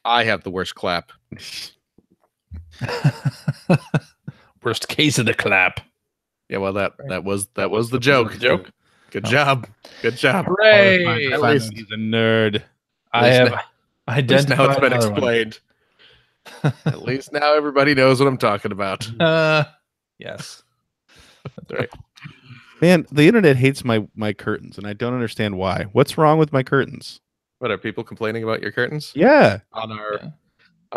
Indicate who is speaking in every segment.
Speaker 1: I have the worst clap.
Speaker 2: Worst case of the clap.
Speaker 1: Yeah, well, that was the joke. Good job. Good job.
Speaker 2: Hooray!
Speaker 1: At least
Speaker 3: he's a nerd.
Speaker 2: I have
Speaker 1: At least now
Speaker 2: identified
Speaker 1: it's been
Speaker 2: another one.
Speaker 1: explained. At least now everybody knows what I'm talking about.
Speaker 2: Yes. That's right.
Speaker 3: Man, the internet hates my curtains, and I don't understand why. What's wrong with my curtains?
Speaker 1: What are people complaining about your curtains
Speaker 3: Yeah.
Speaker 1: on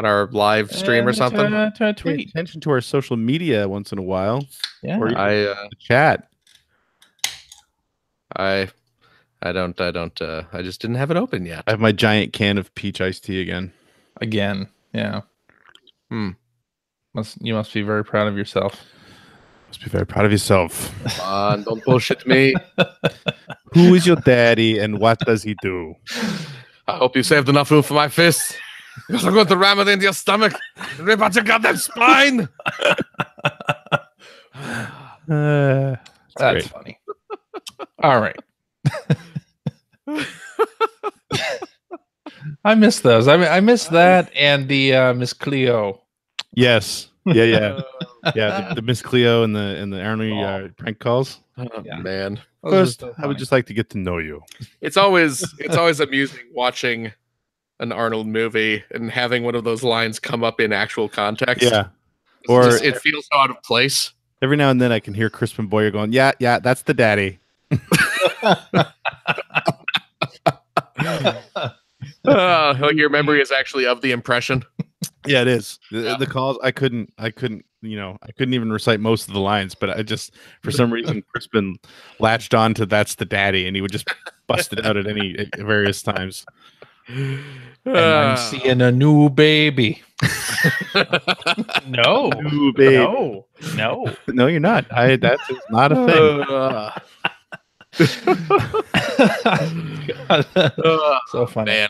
Speaker 1: our live stream or something?
Speaker 2: To
Speaker 3: Pay
Speaker 2: tweet.
Speaker 3: attention to our social media once in a while.
Speaker 2: Yeah.
Speaker 3: Or even
Speaker 1: I
Speaker 3: the chat.
Speaker 1: I don't I just didn't have it open yet.
Speaker 3: I have my giant can of peach iced tea again.
Speaker 2: Again. Yeah.
Speaker 1: Hmm.
Speaker 2: You must be very proud of yourself.
Speaker 3: Must be very proud of yourself.
Speaker 1: Don't bullshit me.
Speaker 3: Who is your daddy and what does he do?
Speaker 1: I hope you saved enough room for my fist. Because I'm going to ram it into your stomach and rip out your goddamn spine.
Speaker 3: That's
Speaker 2: That's funny. All right. I miss those. I miss that and the Miss Cleo.
Speaker 3: Yes. Yeah. Yeah. The Miss Cleo and the Arnie prank calls.
Speaker 2: Yeah.
Speaker 1: Man.
Speaker 2: Those are
Speaker 3: First,
Speaker 2: so
Speaker 3: I
Speaker 2: funny.
Speaker 3: would just like to get to know you.
Speaker 1: It's always amusing watching an Arnold movie and having one of those lines come up in actual context.
Speaker 3: Yeah.
Speaker 1: Or
Speaker 3: Or
Speaker 1: it feels so out of place.
Speaker 3: every now and then I can hear Crispin Boyer going, yeah, that's the daddy.
Speaker 1: Like your memory is actually of the impression.
Speaker 3: Yeah, it is. The calls I couldn't even recite most of the lines, but I just for some reason Crispin latched on to that's the daddy and he would just bust it out at various times.
Speaker 2: And I'm seeing a new baby. No.
Speaker 3: Ooh, babe.
Speaker 2: No.
Speaker 3: No, you're not. That is not a thing.
Speaker 2: So funny.
Speaker 1: Man.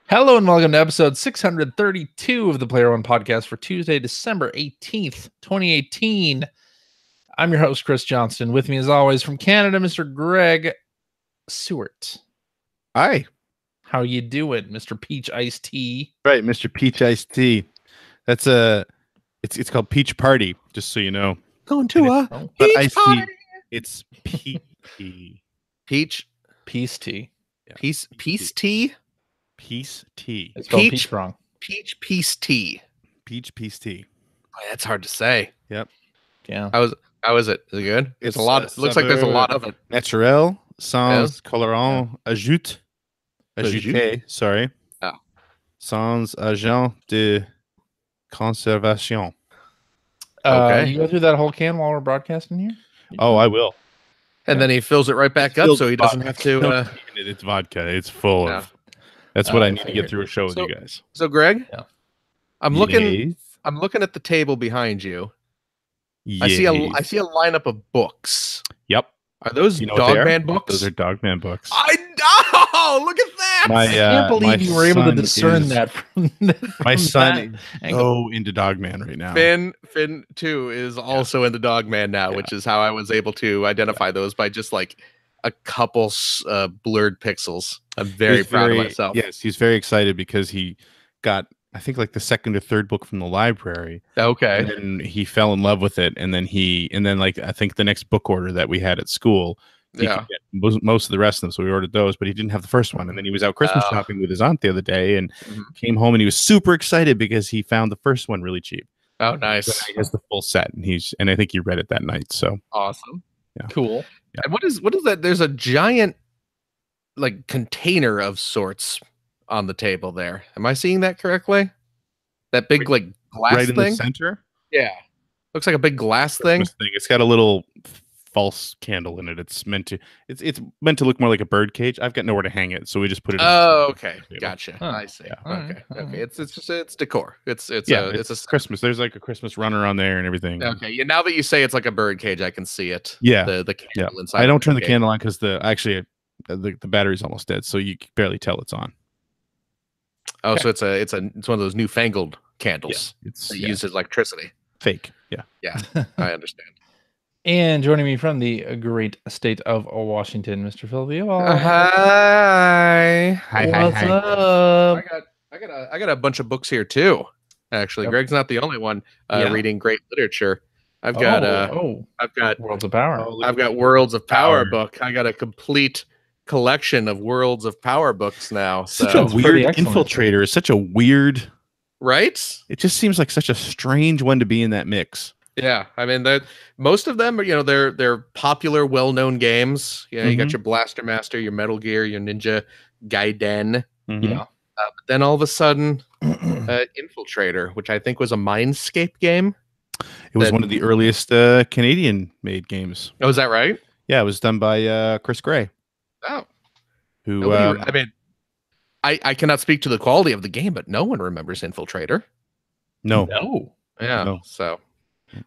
Speaker 2: Hello and welcome to episode 632 of the Player One podcast for Tuesday, December 18th, 2018. I'm your host, Chris Johnston. With me, as always, from Canada, Mr. Greg Seward.
Speaker 3: Hi.
Speaker 2: How you doing, Mr. Peach Iced Tea?
Speaker 3: Right, Mr. Peach Iced Tea. That's it's called Peach Party, just so you know.
Speaker 1: Going to a
Speaker 3: But
Speaker 1: peach
Speaker 3: iced
Speaker 1: party.
Speaker 3: tea. It's peach tea.
Speaker 1: Peach
Speaker 2: Peace tea.
Speaker 1: peace tea.
Speaker 3: Peace tea.
Speaker 2: It's spelled
Speaker 1: Peach-
Speaker 2: peach wrong.
Speaker 1: Peach peace tea.
Speaker 3: Peach tea.
Speaker 1: Boy, that's hard to say.
Speaker 2: Yeah.
Speaker 1: How is it? Is it good? It's a
Speaker 3: It's,
Speaker 1: lot.
Speaker 3: uh,
Speaker 1: It looks like there's a
Speaker 3: saveur-
Speaker 1: lot of it.
Speaker 3: Naturel sans colorant ajoute.
Speaker 1: Ajoute?
Speaker 3: Ajouté, sorry.
Speaker 1: Oh.
Speaker 3: Sans agent de conservation.
Speaker 1: Okay.
Speaker 2: You go through that whole can while we're broadcasting here?
Speaker 3: Oh, I will.
Speaker 1: And then he fills it right back up,
Speaker 3: filled
Speaker 1: so he doesn't have to.
Speaker 3: No, it's vodka. It's full
Speaker 1: Yeah.
Speaker 3: of. That's what
Speaker 2: Oh,
Speaker 3: I need to
Speaker 2: figured.
Speaker 3: get through a show with
Speaker 1: So-
Speaker 3: you guys.
Speaker 1: So, Greg,
Speaker 2: Yeah.
Speaker 1: I'm looking
Speaker 3: Yes.
Speaker 1: at the table behind you. I see a lineup of books.
Speaker 3: Yep.
Speaker 1: Are those
Speaker 3: You know what they are?
Speaker 1: Dogman books?
Speaker 3: Those are Dogman books.
Speaker 1: I know. Look at that.
Speaker 3: My,
Speaker 2: I can't
Speaker 3: my
Speaker 2: believe you were able to
Speaker 3: son
Speaker 2: discern
Speaker 3: is-
Speaker 2: that from
Speaker 3: My
Speaker 2: from
Speaker 3: son
Speaker 2: that
Speaker 3: is
Speaker 2: angle.
Speaker 3: so into Dogman right now.
Speaker 1: Finn too is also in the Dogman now,
Speaker 3: Yeah.
Speaker 1: which is how I was able to identify those by just like a couple blurred pixels. I'm very
Speaker 3: He's
Speaker 1: proud of myself.
Speaker 3: Yes, he's very excited because he got, I think, like the second or third book from the library,
Speaker 1: Okay.
Speaker 3: and then he fell in love with it, and then like I think the next book order that we had at school, he
Speaker 1: Yeah.
Speaker 3: could get most of the rest of them, so we ordered those, but he didn't have the first one, and then he was out Christmas
Speaker 1: Oh.
Speaker 3: shopping with his aunt the other day, and
Speaker 1: Mhm.
Speaker 3: came home, and he was super excited because he found the first one really cheap.
Speaker 1: Oh,
Speaker 3: So
Speaker 1: nice.
Speaker 3: he has the full set, and I think he read it that night. So
Speaker 1: Awesome.
Speaker 2: Cool.
Speaker 1: And what is that? There's a giant like container of sorts on the table there. Am I seeing that correctly? That big like glass
Speaker 3: right in
Speaker 1: thing?
Speaker 3: the center,
Speaker 1: Yeah. Looks like a big glass thing.
Speaker 3: Christmas thing. It's got a little false candle in it. It's meant to look more like a bird cage. I've got nowhere to hang it, so we just put it.
Speaker 1: Oh, okay.
Speaker 3: table.
Speaker 1: Gotcha.
Speaker 2: Huh.
Speaker 1: I see.
Speaker 3: Yeah.
Speaker 1: Okay.
Speaker 2: Alright,
Speaker 1: Okay. It's just it's decor. It's a
Speaker 3: Christmas. There's like a Christmas runner on there and everything.
Speaker 1: okay. Yeah. Now that you say it's like a bird cage, I can see it.
Speaker 3: Yeah.
Speaker 1: The candle inside.
Speaker 3: I don't
Speaker 1: the
Speaker 3: turn the
Speaker 1: cage.
Speaker 3: candle on because the battery's almost dead, so you can barely tell it's on.
Speaker 1: Oh, so it's one of those newfangled candles
Speaker 3: It's
Speaker 1: that uses electricity.
Speaker 3: fake. Yeah.
Speaker 1: Yeah, I understand.
Speaker 2: And joining me from the great state of Washington, Mr. Phil Viola.
Speaker 1: Hi.
Speaker 3: Hi, hi,
Speaker 2: What's
Speaker 3: hi.
Speaker 2: up?
Speaker 1: I I got a bunch of books here too. Actually,
Speaker 2: Yep.
Speaker 1: Greg's not the only one
Speaker 2: Yeah.
Speaker 1: reading great literature. I've got I've got
Speaker 2: Worlds of Power.
Speaker 3: Oh, look
Speaker 1: I've
Speaker 3: at
Speaker 1: got
Speaker 3: that.
Speaker 1: Worlds of Power
Speaker 3: Power.
Speaker 1: book. I got a complete collection of Worlds of Power books now.
Speaker 3: Such
Speaker 1: So
Speaker 3: a
Speaker 2: That's
Speaker 3: weird
Speaker 2: pretty excellent.
Speaker 3: infiltrator. Is such a weird.
Speaker 1: right?
Speaker 3: It just seems like such a strange one to be in that mix.
Speaker 1: Yeah, I mean, most of them are they're popular, well-known games. You
Speaker 3: Mm-hmm.
Speaker 1: got your Blaster Master, your Metal Gear, your Ninja Gaiden.
Speaker 2: Yeah.
Speaker 1: But then all of a sudden, Infiltrator, which I think was a Mindscape game.
Speaker 3: It was
Speaker 1: That-
Speaker 3: one of the earliest Canadian-made games.
Speaker 1: Oh, is that right?
Speaker 3: Yeah, it was done by Chris Gray,
Speaker 1: Oh,
Speaker 3: who
Speaker 1: nobody, I mean, I cannot speak to the quality of the game, but no one remembers Infiltrator.
Speaker 3: no,
Speaker 2: No.
Speaker 1: Yeah,
Speaker 3: No.
Speaker 1: so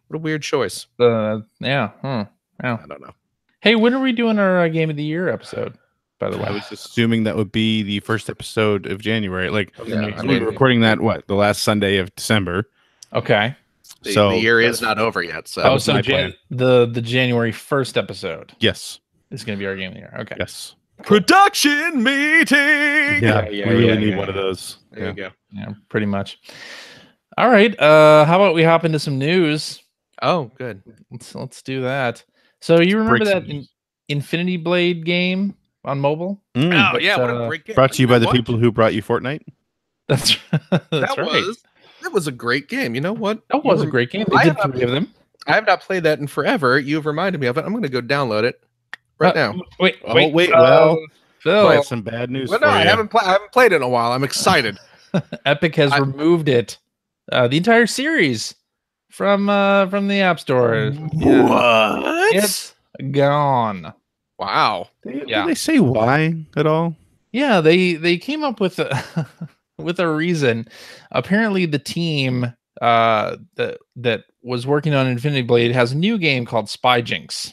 Speaker 1: what a weird choice.
Speaker 2: Yeah. Yeah.
Speaker 1: I don't know.
Speaker 2: Hey, when are we doing our Game of the Year episode? By the way,
Speaker 3: I was assuming that would be the first episode of January. Like
Speaker 1: Yeah, I
Speaker 3: we
Speaker 1: mean-
Speaker 3: were recording that the last Sunday of December.
Speaker 2: okay.
Speaker 1: The year is not over yet. So
Speaker 2: Oh,
Speaker 3: was
Speaker 2: so
Speaker 3: my plan.
Speaker 2: the January 1st episode
Speaker 3: Yes,
Speaker 2: is going to be our Game of the Year. Okay.
Speaker 3: yes,
Speaker 1: production meeting.
Speaker 3: yeah.
Speaker 2: yeah,
Speaker 3: we really
Speaker 2: yeah,
Speaker 3: need
Speaker 2: yeah.
Speaker 3: one of those.
Speaker 1: There you go.
Speaker 2: Yeah, pretty much. All right. How about we hop into some news?
Speaker 1: Oh, good.
Speaker 2: Let's do that. So you remember
Speaker 3: break some
Speaker 2: that
Speaker 3: news.
Speaker 2: Infinity Blade game on mobile?
Speaker 3: Mm.
Speaker 1: Oh yeah, what a
Speaker 2: uh,
Speaker 1: great game.
Speaker 3: Brought to you by the
Speaker 1: What?
Speaker 3: people who brought you Fortnite.
Speaker 2: That's
Speaker 1: That
Speaker 2: right.
Speaker 1: was a great game. You know what?
Speaker 2: That was a great game. They
Speaker 1: I
Speaker 2: did
Speaker 1: have-
Speaker 2: 3 of them.
Speaker 1: I have not played that in forever. You've reminded me of it. I'm going to go download it right now.
Speaker 2: Wait,
Speaker 3: Oh,
Speaker 2: wait.
Speaker 3: wait, well,
Speaker 2: Phil,
Speaker 3: I have some bad news
Speaker 1: Well,
Speaker 3: for
Speaker 1: no,
Speaker 3: you.
Speaker 1: I haven't played it in a while. I'm excited.
Speaker 2: Epic has
Speaker 1: I-
Speaker 2: removed it, the entire series from the App Store. Yeah.
Speaker 1: What?
Speaker 2: It's gone.
Speaker 1: Wow.
Speaker 3: Did
Speaker 2: Yeah.
Speaker 3: they say why at all?
Speaker 2: Yeah, they came up with a with a reason. Apparently, the team that was working on Infinity Blade has a new game called Spyjinx.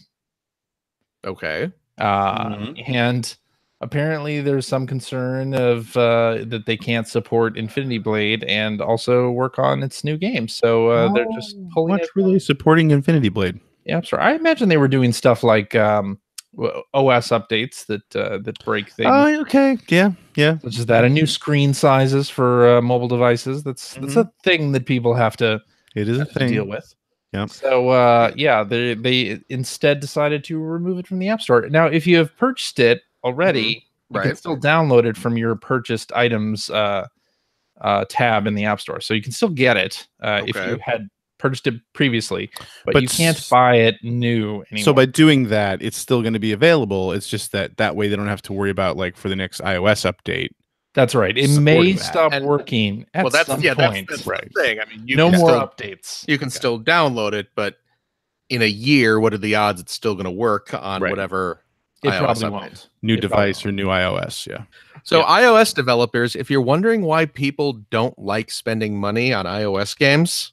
Speaker 1: Okay.
Speaker 2: And apparently there's some concern of that they can't support Infinity Blade and also work on its new game. So they're just pulling
Speaker 3: Much
Speaker 2: it.
Speaker 3: really supporting Infinity Blade.
Speaker 2: Yeah, sorry. I imagine they were doing stuff like OS updates that break things,
Speaker 3: Oh, okay. Yeah, yeah.
Speaker 2: such as that, and new screen sizes for mobile devices. That's a thing that people have to
Speaker 3: It is a
Speaker 2: to deal
Speaker 3: thing.
Speaker 2: with.
Speaker 3: Yep.
Speaker 2: So yeah, they instead decided to remove it from the App Store. Now, if you have purchased it already, you can
Speaker 1: Right.
Speaker 2: still download it from your purchased items tab in the App Store. So you can still get it if
Speaker 1: Okay.
Speaker 2: you had purchased it previously, but
Speaker 3: But
Speaker 2: you can't
Speaker 3: s-
Speaker 2: buy it new anymore.
Speaker 3: So by doing that, it's still going to be available. It's just that way they don't have to worry about like for the next iOS update.
Speaker 2: That's right. It
Speaker 3: supporting
Speaker 2: may
Speaker 3: that.
Speaker 2: stop
Speaker 1: And-
Speaker 2: working at
Speaker 1: Well, that's
Speaker 2: some
Speaker 1: yeah.
Speaker 2: point.
Speaker 1: That's
Speaker 3: Right.
Speaker 1: the thing. I mean, you
Speaker 2: No
Speaker 1: can
Speaker 2: more
Speaker 1: still,
Speaker 2: updates.
Speaker 1: you can still download it, but in a year, what are the odds it's still going to work on
Speaker 3: Right.
Speaker 1: whatever
Speaker 2: It
Speaker 1: iOS
Speaker 2: probably
Speaker 1: update?
Speaker 2: won't.
Speaker 3: New
Speaker 2: It
Speaker 3: device
Speaker 2: probably
Speaker 3: or new iOS. Yeah.
Speaker 1: So
Speaker 2: Yeah.
Speaker 1: iOS developers, if you're wondering why people don't like spending money on iOS games,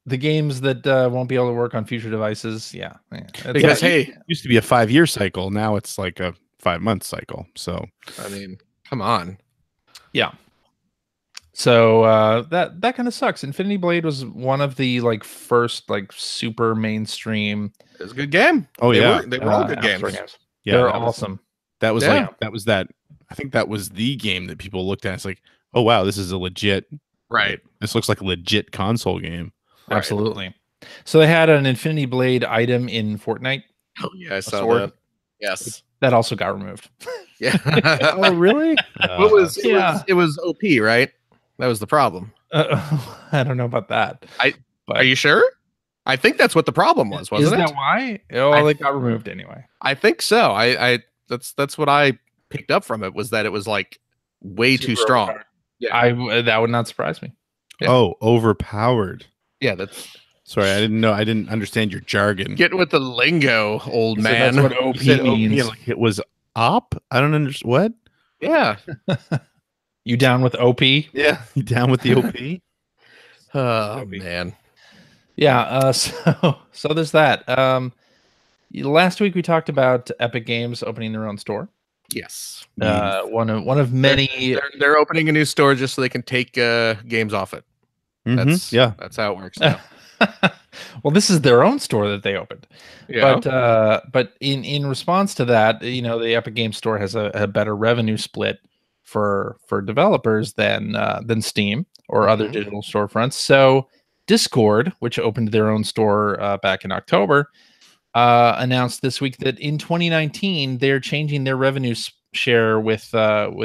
Speaker 2: The games that won't be able to work on future devices, yeah. That's
Speaker 1: because
Speaker 3: Yeah,
Speaker 1: hey,
Speaker 3: It used to be a 5-year cycle. Now it's like a 5-month cycle. So
Speaker 1: I mean, come on.
Speaker 2: yeah. So that kind of sucks. Infinity Blade was one of the like first like super mainstream.
Speaker 1: It was a good game.
Speaker 3: oh
Speaker 1: They
Speaker 3: yeah,
Speaker 1: they were all good
Speaker 2: App Store
Speaker 1: games.
Speaker 3: yeah.
Speaker 2: They're
Speaker 3: that was-
Speaker 2: awesome.
Speaker 3: That was
Speaker 1: Yeah.
Speaker 3: like that was that. I think that was the game that people looked at. It's like, oh wow, this is a legit.
Speaker 1: Right.
Speaker 3: This looks like a legit console game.
Speaker 1: Right.
Speaker 2: Absolutely. So they had an Infinity Blade item in Fortnite
Speaker 1: Oh yeah, I saw
Speaker 2: sword?
Speaker 1: that. Yes.
Speaker 2: that also got removed.
Speaker 1: Yeah.
Speaker 3: Oh really?
Speaker 1: What was it?
Speaker 2: Yeah.
Speaker 1: It was OP, right? That was the problem.
Speaker 2: I don't know about that. But
Speaker 1: Are you sure? I think that's what the problem was,
Speaker 2: is
Speaker 1: wasn't
Speaker 2: that
Speaker 1: it?
Speaker 2: why? Oh,
Speaker 1: I-
Speaker 2: they got removed anyway.
Speaker 1: I think so. I that's what I picked up from it was that it was like way too
Speaker 2: Super
Speaker 1: strong.
Speaker 2: overpowered.
Speaker 1: Yeah.
Speaker 2: That would not surprise me.
Speaker 1: Yeah.
Speaker 3: Oh, overpowered.
Speaker 1: Yeah, that's
Speaker 3: Sorry, I didn't know. I didn't understand your jargon.
Speaker 1: get with the lingo, old
Speaker 2: So
Speaker 1: man.
Speaker 2: that's what OP
Speaker 3: You said OP,
Speaker 2: means.
Speaker 3: like it was up. I don't understand what.
Speaker 1: Yeah.
Speaker 2: You down with OP?
Speaker 3: Yeah, you down with the OP?
Speaker 1: Oh man.
Speaker 2: Yeah. So there's that. Last week we talked about Epic Games opening their own store.
Speaker 1: Yes.
Speaker 2: One of many.
Speaker 1: They're opening a new store just so they can take games off it.
Speaker 3: Mhm,
Speaker 1: That's
Speaker 3: yeah.
Speaker 1: That's how it works now.
Speaker 2: Well, this is their own store that they opened.
Speaker 1: Yeah.
Speaker 2: But in response to that, the Epic Games Store has a better revenue split for developers than Steam or other digital storefronts. So Discord, which opened their own store back in October, announced this week that in 2019 they're changing their revenue share with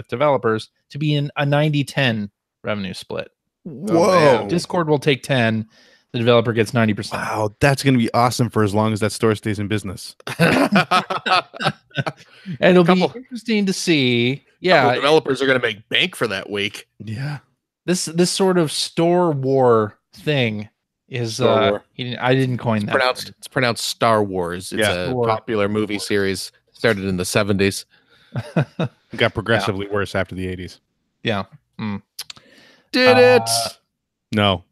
Speaker 2: developers to be in a 90-10 revenue split.
Speaker 3: Whoa.
Speaker 2: Discord will take 10, the developer gets 90%.
Speaker 3: Wow, that's going to be awesome for as long as that store stays in business.
Speaker 2: And it'll be interesting to see. Yeah,
Speaker 1: developers are going to make bank for that week.
Speaker 3: Yeah.
Speaker 2: This sort of store war thing is I didn't coin that.
Speaker 1: It's pronounced Star Wars. It's a popular movie series started in the 70s.
Speaker 3: It got progressively worse after the 80s.
Speaker 2: Yeah.
Speaker 1: Did it?
Speaker 3: No.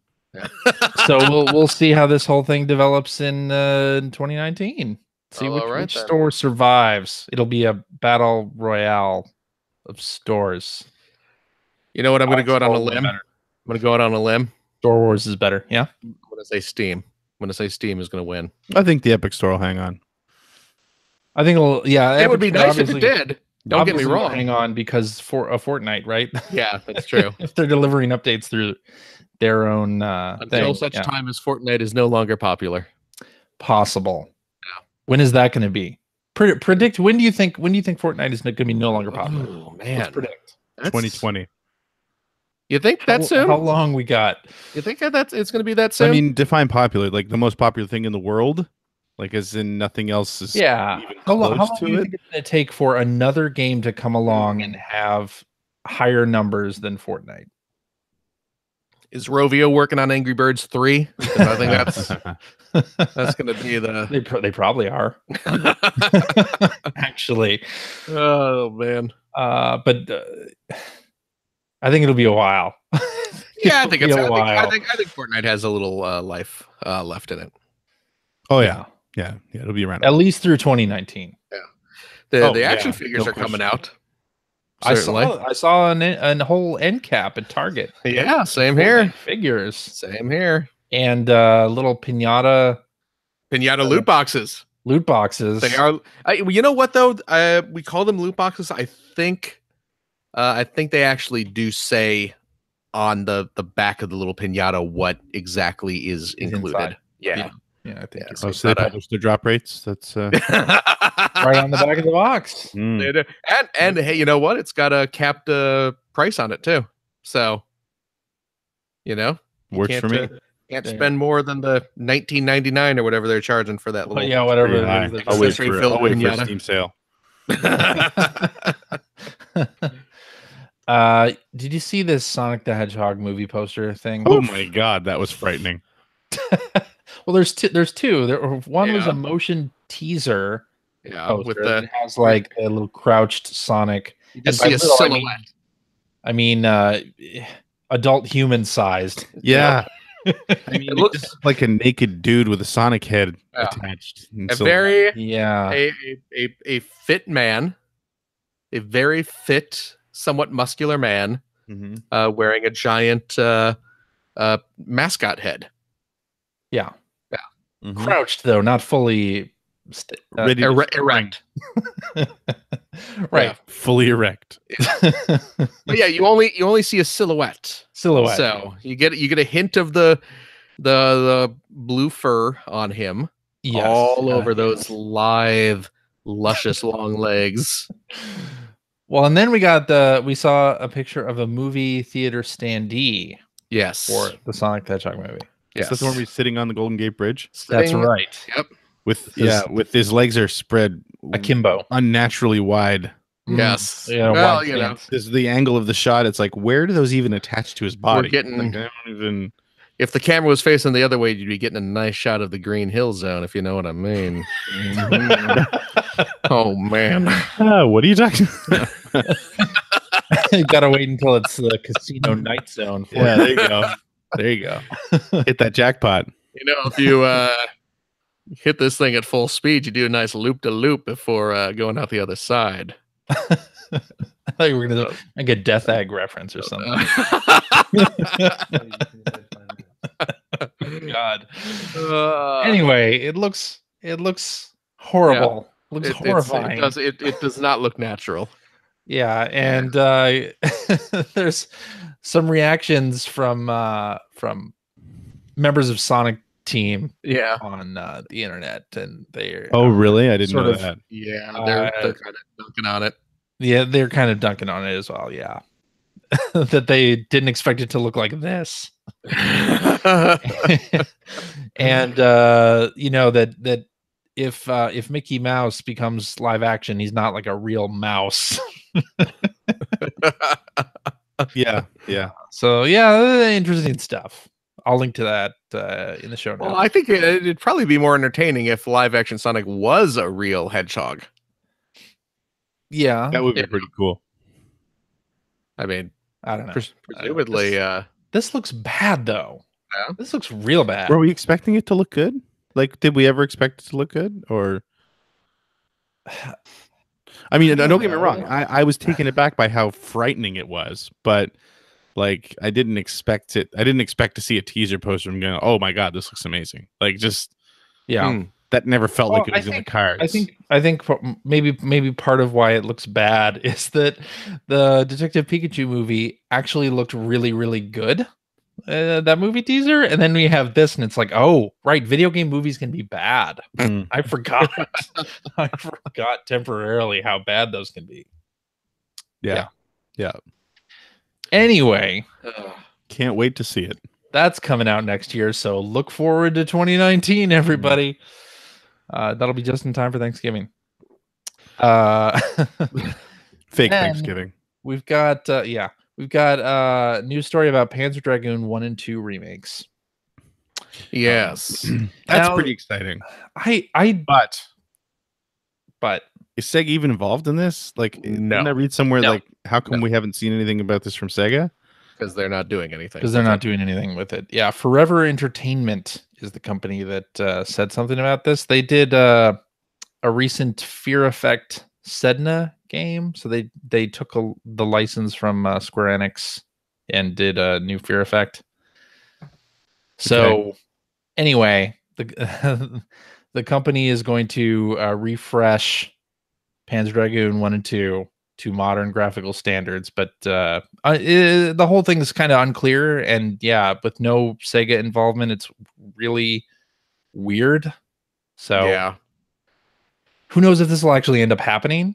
Speaker 2: So we'll see how this whole thing develops in 2019. See which store survives. It'll be a battle royale of stores.
Speaker 1: You know what? I'm going to go out on a limb.
Speaker 2: Star Wars is better. Yeah.
Speaker 1: I'm going to say Steam. I'm going to say Steam is going to win.
Speaker 3: I think the Epic Store will hang on.
Speaker 2: I think
Speaker 1: it would be nice if it did. Don't get me wrong.
Speaker 2: Hang on, because for a Fortnite, right?
Speaker 1: Yeah, that's true.
Speaker 2: If they're delivering updates through their own
Speaker 1: until such time as Fortnite is no longer popular.
Speaker 2: Possible.
Speaker 1: Yeah.
Speaker 2: When is that going to be? Predict. When do you think Fortnite is going to be no longer popular?
Speaker 1: Oh man,
Speaker 2: let's predict.
Speaker 3: 2020.
Speaker 1: You think that soon?
Speaker 2: How long we got?
Speaker 1: You think it's going to be that soon?
Speaker 3: I mean, define popular. Like the most popular thing in the world. Like as in nothing else is.
Speaker 2: Yeah. How long do you think it's going to take for another game to come along and have higher numbers than Fortnite?
Speaker 1: Is Rovio working on Angry Birds 3? I think that's going to be the.
Speaker 2: They probably are. Actually.
Speaker 1: Oh man.
Speaker 2: But I think it'll be a while.
Speaker 1: Yeah, I think it's a while. I think Fortnite has a little life left in it.
Speaker 3: Oh yeah. Yeah, it'll be around
Speaker 2: at least through 2019.
Speaker 1: Yeah, the action figures are coming out.
Speaker 2: Certainly. I saw a whole end cap at Target.
Speaker 1: Yeah, same here.
Speaker 2: Figures,
Speaker 1: same here,
Speaker 2: and little pinata
Speaker 1: loot boxes.
Speaker 2: Loot boxes.
Speaker 1: They are. You know what though? We call them loot boxes. I think they actually do say on the back of the little pinata what exactly is included.
Speaker 2: Inside.
Speaker 1: Yeah.
Speaker 2: Yeah, I think.
Speaker 3: So they publish the drop rates. That's
Speaker 2: right on the back of the box.
Speaker 1: And hey, you know what? It's got a capped price on it too. So,
Speaker 3: works for me.
Speaker 1: Can't spend more than the $19.99 or whatever they're charging for that little.
Speaker 2: Yeah, whatever.
Speaker 3: I'll wait for a Steam sale.
Speaker 2: Did you see this Sonic the Hedgehog movie poster thing?
Speaker 3: Oh my god, that was frightening.
Speaker 2: Well, there's two. One was a motion teaser.
Speaker 1: Yeah, with the
Speaker 2: has like a little crouched Sonic.
Speaker 1: You just see a silhouette.
Speaker 2: I mean, adult human sized.
Speaker 3: Yeah. I mean, it looks like a naked dude with a Sonic head attached.
Speaker 1: A fit man, a very fit, somewhat muscular man, wearing a giant mascot head.
Speaker 2: Yeah. Crouched though, not fully
Speaker 1: erect.
Speaker 2: Right.
Speaker 1: Yeah.
Speaker 3: Fully erect.
Speaker 1: But yeah, you only see a silhouette. So you get a hint of the blue fur on him.
Speaker 2: Yes.
Speaker 1: All over those lithe, luscious long legs.
Speaker 2: Well, and then we saw a picture of a movie theater standee.
Speaker 1: Yes.
Speaker 2: For the Sonic the Hedgehog movie.
Speaker 3: Yes. Is that the one where he's sitting on the Golden Gate Bridge?
Speaker 2: That's right.
Speaker 1: Yep.
Speaker 3: With his legs are spread
Speaker 2: akimbo,
Speaker 3: unnaturally wide.
Speaker 1: Yes.
Speaker 2: Yeah.
Speaker 1: Well,
Speaker 3: this is the angle of the shot. It's like, where do those even attach to his body?
Speaker 1: We're getting. If the camera was facing the other way, you'd be getting a nice shot of the Green Hill Zone, if you know what I mean. Oh man.
Speaker 3: What are you talking about?
Speaker 2: You gotta wait until it's the Casino Night Zone.
Speaker 3: Yeah, there you go. There you go. Hit that jackpot.
Speaker 1: If you hit this thing at full speed, you do a nice loop-de-loop before going out the other side.
Speaker 2: I thought you were going to make a Death Egg reference or something. God. Anyway, it looks horrible. Looks horrifying.
Speaker 1: It does not look natural.
Speaker 2: Yeah, and there's some reactions from members of Sonic Team
Speaker 1: Yeah.
Speaker 2: on the internet, and they're
Speaker 3: Oh, really? I didn't
Speaker 2: sort
Speaker 3: know
Speaker 2: of-
Speaker 3: that.
Speaker 1: Yeah, they're kind of dunking on it.
Speaker 2: yeah, they're kind of dunking on it as well. Yeah, that they didn't expect it to look like this, and you know that if Mickey Mouse becomes live action, he's not like a real mouse.
Speaker 3: Yeah, yeah.
Speaker 2: So yeah, interesting stuff. I'll link to that in the show notes.
Speaker 1: Well, I think it'd probably be more entertaining if live action Sonic was a real hedgehog.
Speaker 2: Yeah,
Speaker 3: That would be
Speaker 1: Yeah.
Speaker 3: pretty cool.
Speaker 1: I mean,
Speaker 2: I don't know.
Speaker 1: presumably,
Speaker 2: This looks bad though.
Speaker 1: Yeah?
Speaker 2: This looks real bad.
Speaker 3: Were we expecting it to look good? Like, did we ever expect it to look good? Or I mean, don't get me wrong. I was taken aback by how frightening it was, but like I didn't expect it. I didn't expect to see a teaser poster and go, "Oh my god, this looks amazing!" Like, just
Speaker 2: Yeah,
Speaker 3: that never felt
Speaker 2: Well,
Speaker 3: like it was in the cards.
Speaker 2: I think maybe part of why it looks bad is that the Detective Pikachu movie actually looked really really good. That movie teaser, and then we have this, and it's like, oh right, video game movies can be bad.
Speaker 3: Mm.
Speaker 2: I forgot. I forgot temporarily how bad those can be.
Speaker 3: Yeah.
Speaker 2: Anyway,
Speaker 3: Can't wait to see it.
Speaker 2: that's coming out next year, so look forward to 2019, everybody. That'll be just in time for Thanksgiving.
Speaker 3: Fake
Speaker 2: And-
Speaker 3: Thanksgiving.
Speaker 2: We've got a news story about Panzer Dragoon 1 and 2 remakes.
Speaker 1: yes.
Speaker 3: That's
Speaker 2: Now-
Speaker 3: pretty exciting.
Speaker 2: But
Speaker 3: Is Sega even involved in this? Like,
Speaker 1: No.
Speaker 3: didn't I read somewhere
Speaker 2: No.
Speaker 3: like, how come we haven't seen anything about this from Sega?
Speaker 1: Because they're not doing anything.
Speaker 2: because they're not doing anything with it. Yeah, Forever Entertainment is the company that said something about this. They did a recent Fear Effect Sedna game, so they took the license from Square Enix and did a new Fear Effect. So anyway, the the company is going to refresh Panzer Dragoon 1 and 2 to modern graphical standards, but the whole thing is kind of unclear, and yeah, with no Sega involvement, it's really weird. So
Speaker 1: Yeah.
Speaker 2: who knows if this will actually end up happening?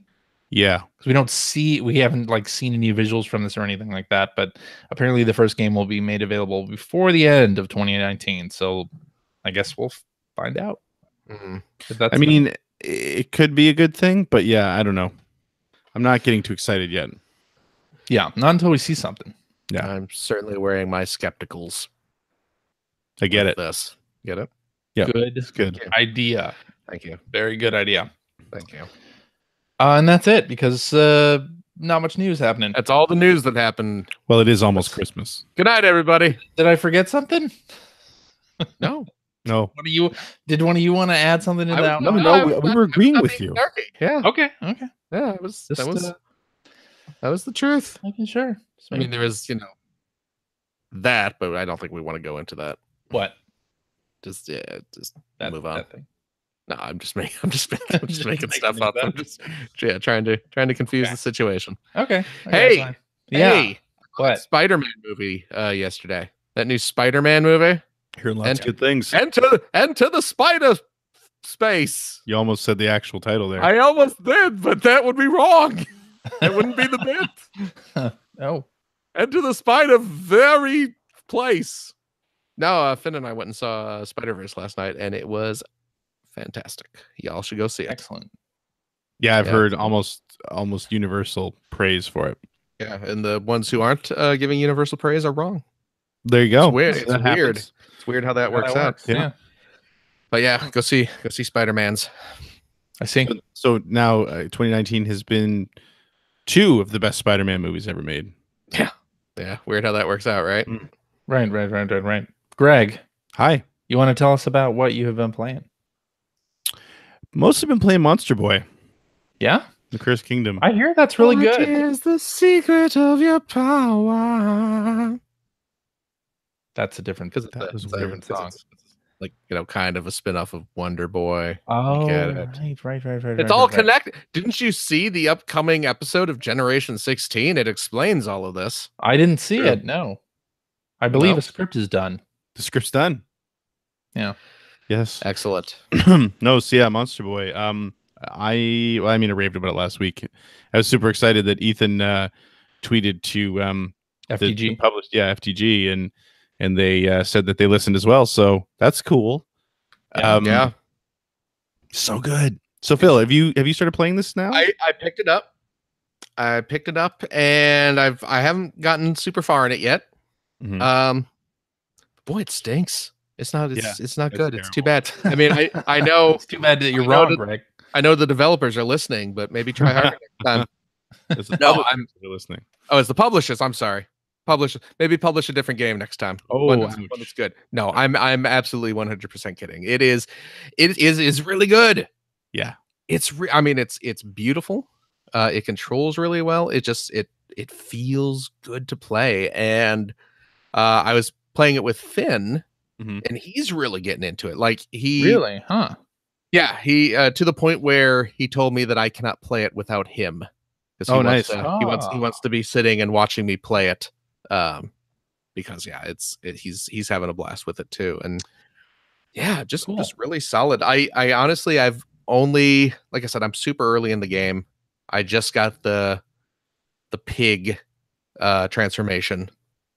Speaker 3: Yeah.
Speaker 2: Because we haven't like seen any visuals from this or anything like that. But apparently, the first game will be made available before the end of 2019. So I guess we'll find out.
Speaker 1: Mhm.
Speaker 2: If that's
Speaker 3: I mean, it could be a good thing, but yeah, I don't know. I'm not getting too excited yet.
Speaker 2: yeah, not until we see something.
Speaker 3: Yeah.
Speaker 1: I'm certainly wearing my skepticals.
Speaker 3: I get
Speaker 1: with
Speaker 3: it.
Speaker 1: This. Get it?
Speaker 3: Yeah.
Speaker 2: Good
Speaker 3: Good.
Speaker 2: idea.
Speaker 1: Thank you.
Speaker 2: Very good idea.
Speaker 1: Thank you.
Speaker 2: And that's it because not much news happening.
Speaker 1: That's all the news that happened.
Speaker 3: Well, it is almost Christmas.
Speaker 1: Good night, everybody.
Speaker 2: Did I forget something?
Speaker 3: No.
Speaker 2: One of you want to add something to that?
Speaker 3: no,
Speaker 2: one?
Speaker 3: no, we were agreeing with you.
Speaker 1: Yeah.
Speaker 2: Okay.
Speaker 1: Yeah. It was,
Speaker 2: Just,
Speaker 1: that was the truth.
Speaker 2: making sure. Just
Speaker 1: I mean, there is, that, but I don't think we want to go into that.
Speaker 2: what?
Speaker 1: Just
Speaker 2: That,
Speaker 1: move on.
Speaker 2: that thing.
Speaker 1: No, I'm just making
Speaker 2: Just
Speaker 1: making
Speaker 2: making
Speaker 1: stuff
Speaker 2: things
Speaker 1: up. I'm
Speaker 2: up.
Speaker 1: just trying to confuse
Speaker 2: Okay.
Speaker 1: the situation.
Speaker 2: Okay.
Speaker 1: Hey!
Speaker 2: that's fine. Yeah.
Speaker 1: Hey,
Speaker 2: What?
Speaker 1: Spider-Man movie yesterday. That new Spider-Man movie.
Speaker 3: Hearing lots
Speaker 1: And-
Speaker 3: of good things.
Speaker 1: Enter the spider space.
Speaker 3: You almost said the actual title there.
Speaker 1: I almost did, but that would be wrong. That wouldn't be the bit.
Speaker 2: Oh.
Speaker 1: Enter the spider very place. No, Finn and I went and saw Spider-Verse last night, and it was fantastic. Y'all should go see it.
Speaker 2: Excellent.
Speaker 3: Yeah, I've
Speaker 1: Yeah.
Speaker 3: heard almost universal praise for it.
Speaker 1: Yeah, and the ones who aren't giving universal praise are wrong.
Speaker 3: There you go.
Speaker 1: It's weird. It's
Speaker 3: That
Speaker 1: weird.
Speaker 3: happens.
Speaker 1: It's weird how that works out.
Speaker 3: Yeah.
Speaker 1: But yeah, go see Spider-Man's.
Speaker 2: I see.
Speaker 3: So now 2019 has been 2 of the best Spider-Man movies ever made.
Speaker 1: Yeah, weird how that works out, right?
Speaker 2: Right. Greg,
Speaker 3: Hi.
Speaker 2: you want to tell us about what you have been playing?
Speaker 3: Mostly been playing Monster Boy,
Speaker 2: Yeah,
Speaker 3: The Cursed Kingdom.
Speaker 2: I hear that's really
Speaker 1: What
Speaker 2: good.
Speaker 1: is the secret of your power?
Speaker 2: That's a different.
Speaker 1: Because
Speaker 2: That was a different song.
Speaker 1: like kind of a spinoff of Wonder Boy.
Speaker 2: Oh,
Speaker 1: get it.
Speaker 2: right.
Speaker 1: It's all connected. Didn't you see the upcoming episode of Generation 16? It explains all of this.
Speaker 2: I didn't see it. No, I believe
Speaker 1: No?
Speaker 2: a script is done.
Speaker 3: The script's done.
Speaker 2: Yeah.
Speaker 3: Yes.
Speaker 1: Excellent.
Speaker 3: No, so yeah, Monster Boy. I raved about it last week. I was super excited that Ethan tweeted to
Speaker 2: FTG.
Speaker 3: published, FTG, and they said that they listened as well. So that's cool.
Speaker 1: Yeah.
Speaker 3: So good. So Phil, have you started playing this now?
Speaker 1: I picked it up. And I haven't gotten super far in it yet.
Speaker 3: Mhm.
Speaker 1: Boy, it stinks. It's not good.
Speaker 3: It's
Speaker 1: It's too bad. I mean, I know
Speaker 2: It's too bad that you're
Speaker 1: I know
Speaker 2: wrong,
Speaker 1: that-
Speaker 2: Greg.
Speaker 1: I know the developers are listening, but maybe try harder next time.
Speaker 3: It's the
Speaker 1: No,
Speaker 3: publishers
Speaker 1: I'm-
Speaker 3: that are listening.
Speaker 1: Oh, it's the publishers. I'm sorry. Maybe publish a different game next time.
Speaker 3: Oh,
Speaker 1: one that's
Speaker 3: ouch.
Speaker 1: good. No, I'm absolutely 100% kidding. It is really good.
Speaker 3: Yeah.
Speaker 1: It's beautiful. It controls really well. It feels good to play. And I was playing it with Finn,
Speaker 3: Mhm.
Speaker 1: and he's really getting into it. Like
Speaker 2: Really? Huh?
Speaker 1: yeah, he to the point where he told me that I cannot play it without him. 'Cause he
Speaker 3: Oh,
Speaker 1: wants
Speaker 3: nice.
Speaker 1: to- he wants to be sitting and watching me play it. Because he's having a blast with it too. And yeah, just really solid. I honestly, I've only, like I said, I'm super early in the game. I just got the pig transformation,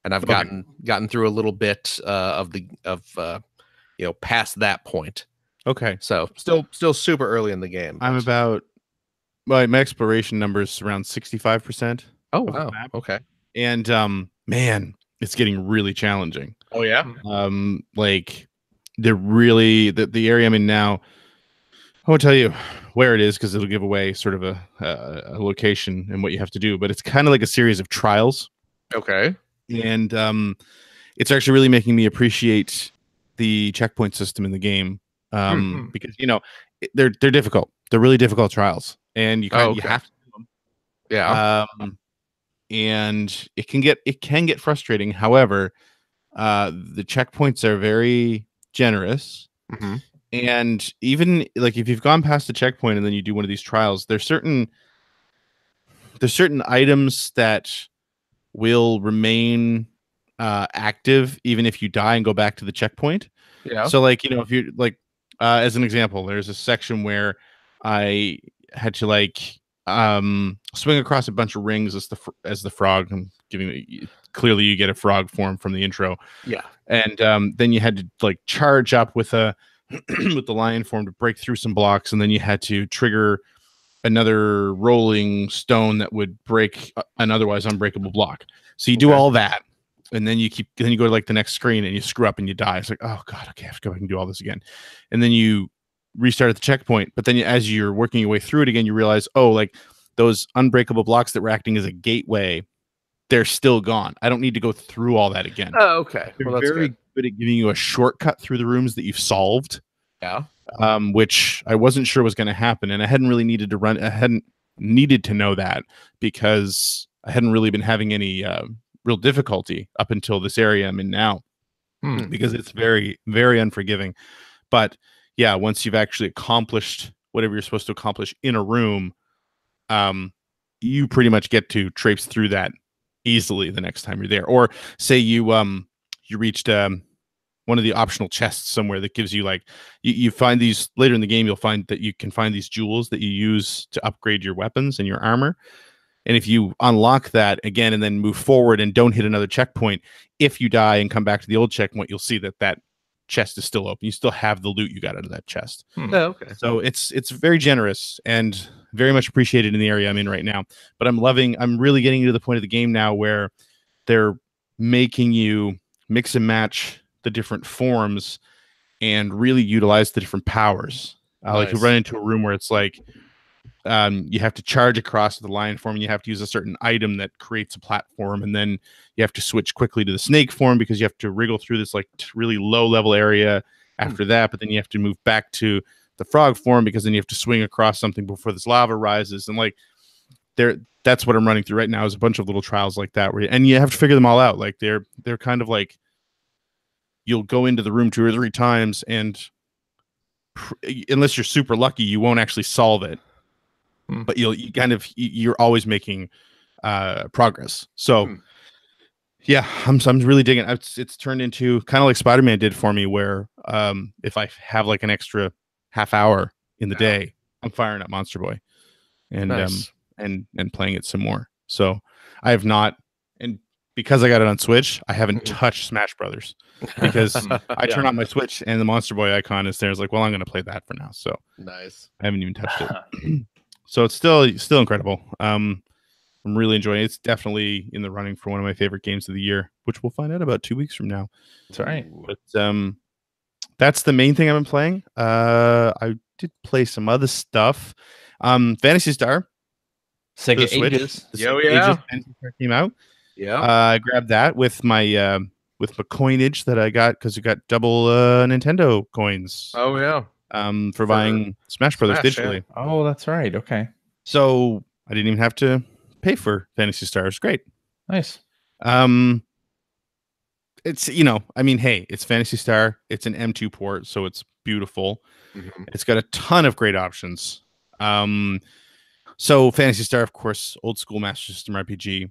Speaker 1: and I've gotten through a little bit of past that point.
Speaker 3: Okay.
Speaker 1: So still super early in the game.
Speaker 3: I'm about my exploration number's around 65%.
Speaker 1: Oh
Speaker 3: of the
Speaker 1: wow.
Speaker 3: map.
Speaker 1: Okay.
Speaker 3: And man, it's getting really challenging.
Speaker 1: Oh yeah.
Speaker 3: Like the area I'm in now, I won't tell you where it is because it'll give away sort of a location and what you have to do, but it's kind of like a series of trials.
Speaker 1: Okay.
Speaker 3: And it's actually really making me appreciate the checkpoint system in the game. Because they're difficult. They're really difficult trials, and you you have to do them.
Speaker 1: Yeah.
Speaker 3: And it can get frustrating. However, the checkpoints are very generous.
Speaker 1: Mm-hmm.
Speaker 3: And even like if you've gone past the checkpoint and then you do one of these trials, there's certain items that will remain active even if you die and go back to the checkpoint.
Speaker 1: Yeah.
Speaker 3: So like, if you like, as an example, there's a section where I had to like swing across a bunch of rings as the frog. I'm giving clearly you get a frog form from the intro.
Speaker 1: Yeah.
Speaker 3: And then you had to like charge up with a with the lion form to break through some blocks, and then you had to trigger another rolling stone that would break an otherwise unbreakable block. So you do all that, and then you go to like the next screen and you screw up and you die. It's like, oh god, okay, I have to go back and do all this again. And then you restart at the checkpoint, but then as you're working your way through it again, you realize, oh, like those unbreakable blocks that were acting as a gateway, they're still gone. I don't need to go through all that again.
Speaker 1: Oh, okay.
Speaker 3: They're
Speaker 1: Well, that's
Speaker 3: very good at giving you a shortcut through the rooms that you've solved.
Speaker 1: Yeah.
Speaker 3: Which I wasn't sure was going to happen, and I hadn't really needed to run. I hadn't needed to know that because I hadn't really been having any real difficulty up until this area I'm in now, because it's very, very unforgiving. But yeah, once you've actually accomplished whatever you're supposed to accomplish in a room, you pretty much get to traipse through that easily the next time you're there. Or say you reached one of the optional chests somewhere that gives you like you find these later in the game. You'll find that you can find these jewels that you use to upgrade your weapons and your armor. And if you unlock that again and then move forward and don't hit another checkpoint, if you die and come back to the old checkpoint, you'll see that chest is still open. You still have the loot you got out of that chest.
Speaker 1: Oh, okay.
Speaker 3: So it's very generous and very much appreciated in the area I'm in right now. But I'm really getting to the point of the game now where they're making you mix and match the different forms and really utilize the different powers. Like you run into a room where it's like you have to charge across the lion form, and you have to use a certain item that creates a platform, and then you have to switch quickly to the snake form because you have to wriggle through this like really low level area after that, but then you have to move back to the frog form because then you have to swing across something before this lava rises. And like that's what I'm running through right now, is a bunch of little trials like that and you have to figure them all out. Like they're kind of like you'll go into the room 2 or 3 times, and unless you're super lucky, you won't actually solve it. But you're always making progress. So yeah, I'm really digging it. It's turned into kind of like Spider-Man did for me, where if I have like an extra half hour in the day, I'm firing up Monster Boy and and playing it some more. So I have not, and because I got it on Switch, I haven't touched Smash Brothers, because I turn on my Switch and the Monster Boy icon is there. It's like, well, I'm going to play that for now. So
Speaker 1: nice.
Speaker 3: I haven't even touched it. So it's still incredible. I'm really enjoying it. It's definitely in the running for one of my favorite games of the year, which we'll find out about 2 weeks from now.
Speaker 2: That's right.
Speaker 3: But that's the main thing I've been playing. I did play some other stuff. Phantasy Star.
Speaker 2: Sega Ages.
Speaker 3: Ages came out.
Speaker 1: Yeah.
Speaker 3: I grabbed that with my coinage that I got, because you got double Nintendo coins.
Speaker 1: Oh yeah.
Speaker 3: For buying Smash Brothers digitally.
Speaker 2: Yeah. Oh, that's right. Okay.
Speaker 3: So I didn't even have to pay for Phantasy Star. It's great.
Speaker 2: Nice.
Speaker 3: It's, hey, it's Phantasy Star. It's an M2 port, so it's beautiful. It's got a ton of great options. So Phantasy Star, of course, old school Master System RPG.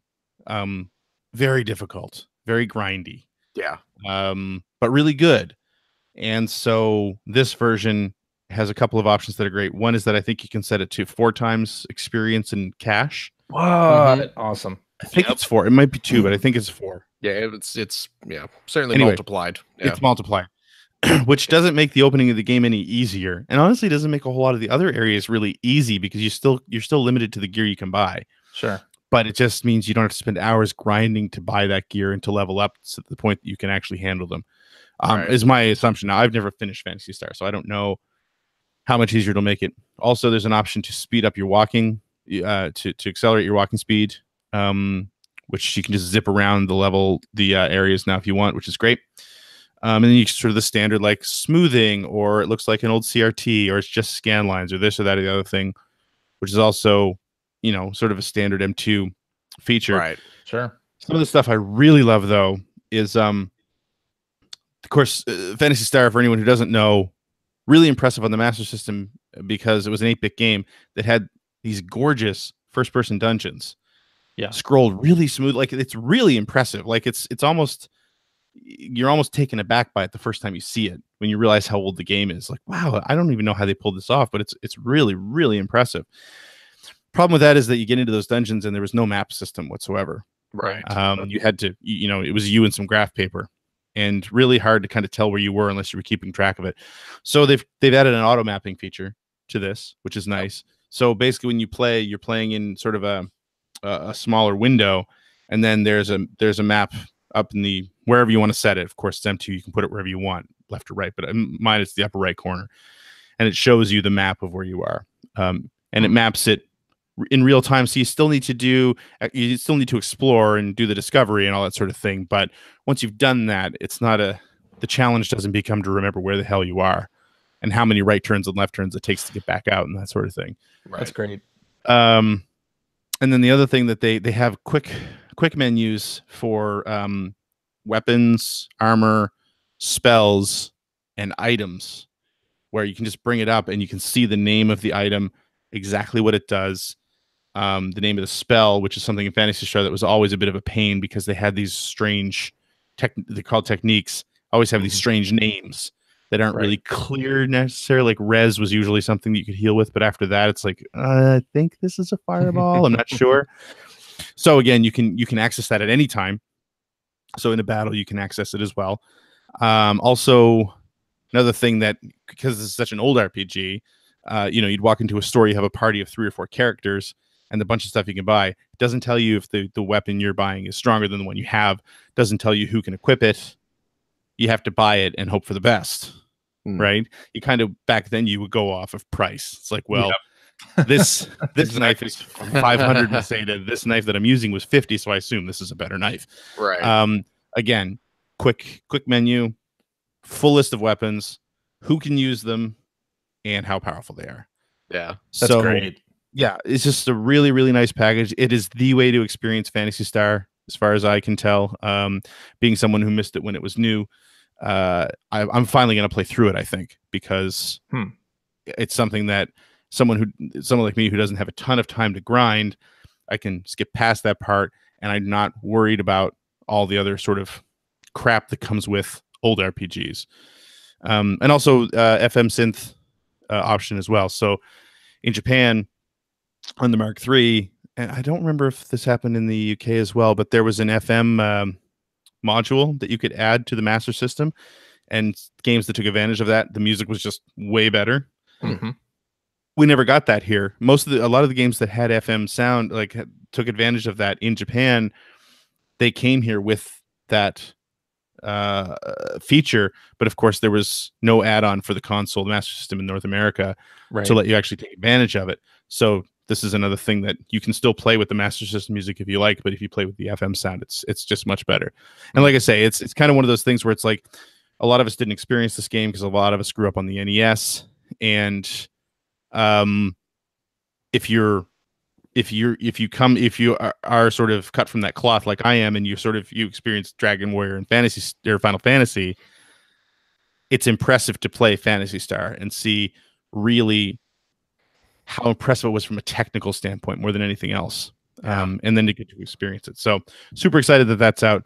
Speaker 3: Very difficult, very grindy.
Speaker 1: Yeah.
Speaker 3: But really good. And so this version has a couple of options that are great. One is that I think you can set it to 4 times experience in cash.
Speaker 2: Wow, awesome.
Speaker 3: I think it's 4. It might be 2, but I think it's 4.
Speaker 1: Yeah, it's certainly multiplied. Yeah.
Speaker 3: It's multiplied, which doesn't make the opening of the game any easier, and honestly doesn't make a whole lot of the other areas really easy, because you're still limited to the gear you can buy.
Speaker 2: Sure.
Speaker 3: But it just means you don't have to spend hours grinding to buy that gear and to level up to the point that you can actually handle them. Is my assumption. Now, I've never finished Phantasy Star, so I don't know how much easier it'll make it. Also, there's an option to speed up your walking, to accelerate your walking speed, which you can just zip around the areas now if you want, which is great. And then you sort of the standard like smoothing, or it looks like an old CRT, or it's just scan lines, or this or that or the other thing, which is also, sort of a standard M2 feature.
Speaker 1: Right.
Speaker 2: Sure.
Speaker 3: Some of the stuff I really love, though, is of course, Phantasy Star, for anyone who doesn't know, really impressive on the Master System, because it was an 8-bit game that had these gorgeous first-person dungeons.
Speaker 2: Yeah,
Speaker 3: scrolled really smooth. Like, it's really impressive. Like, it's almost, you're almost taken aback by it the first time you see it, when you realize how old the game is. Like, wow, I don't even know how they pulled this off, but it's really, really impressive. Problem with that is that you get into those dungeons and there was no map system whatsoever.
Speaker 1: Right.
Speaker 3: You had to, it was you and some graph paper, and really hard to kind of tell where you were unless you were keeping track of it. So they've added an auto mapping feature to this, which is nice. So basically, when you play, you're playing in sort of a smaller window, and then there's a map up in the wherever you want to set it. Of course, it's M2. You can put it wherever you want, left or right. But mine is the upper right corner, and it shows you the map of where you are, and it maps it in real time. So you still need to explore and do the discovery and all that sort of thing. But once you've done that, the challenge doesn't become to remember where the hell you are and how many right turns and left turns it takes to get back out and that sort of thing.
Speaker 2: Right. That's great.
Speaker 3: And then the other thing that they have quick menus for weapons, armor, spells, and items, where you can just bring it up and you can see the name of the item, exactly what it does, the name of the spell, which is something in Phantasy Star that was always a bit of a pain, because they had these strange they're called techniques, always have these strange names that aren't really clear necessarily. Like res was usually something that you could heal with, but after that it's like, I think this is a fireball. I'm not sure. So again, you can access that at any time. So in a battle you can access it as well. Also, another thing that, because this is such an old RPG, you'd walk into a store, you have a party of 3 or 4 characters and a bunch of stuff you can buy. It doesn't tell you if the weapon you're buying is stronger than the one you have. It doesn't tell you who can equip it. You have to buy it and hope for the best, right? You kind of, back then you would go off of price. It's like, well, this knife is 500 Meseta. This knife that I'm using was 50, so I assume this is a better knife.
Speaker 1: Right.
Speaker 3: Again, quick menu, full list of weapons, who can use them, and how powerful they are.
Speaker 1: Yeah,
Speaker 2: that's great.
Speaker 3: Yeah, it's just a really, really nice package. It is the way to experience Phantasy Star, as far as I can tell. Being someone who missed it when it was new, I'm finally going to play through it, I think, because it's something that someone like me who doesn't have a ton of time to grind, I can skip past that part, and I'm not worried about all the other sort of crap that comes with old RPGs. And also FM synth option as well. So in Japan on the Mark III, and I don't remember if this happened in the UK as well, but there was an FM module that you could add to the Master System, and games that took advantage of that, the music was just way better.
Speaker 2: Mm-hmm.
Speaker 3: We never got that here. A lot of the games that had FM sound took advantage of that in Japan. They came here with that feature, but of course there was no add-on for the console, the Master System in North America, to let you actually take advantage of it. So this is another thing that you can still play with the Master System music if you like, but if you play with the FM sound, it's just much better. And like I say, it's kind of one of those things where it's like a lot of us didn't experience this game because a lot of us grew up on the NES, and if you are sort of cut from that cloth like I am, and you experience Dragon Warrior and Final Fantasy, it's impressive to play Phantasy Star and see really how impressive it was from a technical standpoint more than anything else. And then to get to experience it. So super excited that that's out.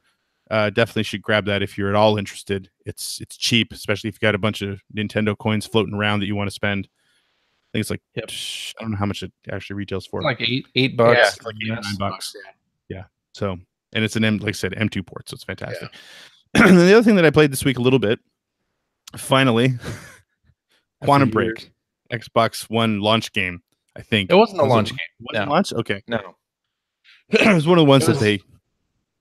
Speaker 3: Definitely should grab that if you're at all interested. It's cheap, especially if you got a bunch of Nintendo coins floating around that you want to spend. I think it's like, I don't know how much it actually retails for.
Speaker 2: Like $8.
Speaker 3: Yeah, it's like $9. Yeah. So, and it's an M2 port, so it's fantastic. Yeah. And the other thing that I played this week a little bit, finally, Quantum Break, Xbox One launch game. I think
Speaker 2: it wasn't a launch game.
Speaker 3: Wasn't launch? Okay.
Speaker 2: No.
Speaker 3: It was one of the ones that they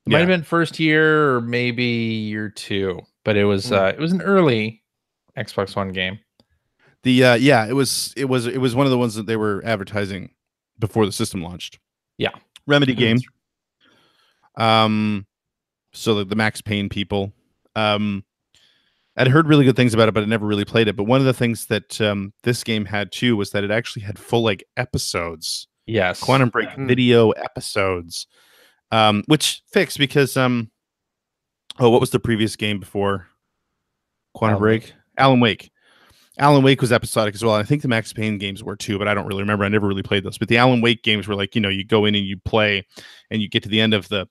Speaker 2: might have been first year or maybe year 2, but it was an early Xbox One game.
Speaker 3: It was one of the ones that they were advertising before the system launched.
Speaker 2: Yeah.
Speaker 3: Remedy game. So the Max Payne people. I'd heard really good things about it, but I never really played it. But one of the things that this game had too was that it actually had full episodes.
Speaker 2: Yes.
Speaker 3: Quantum Break video episodes. Which fixed because what was the previous game before Quantum Break? Alan Wake. Alan Wake was episodic as well. I think the Max Payne games were too, but I don't really remember. I never really played those. But the Alan Wake games were you go in and you play, and you get to the end of the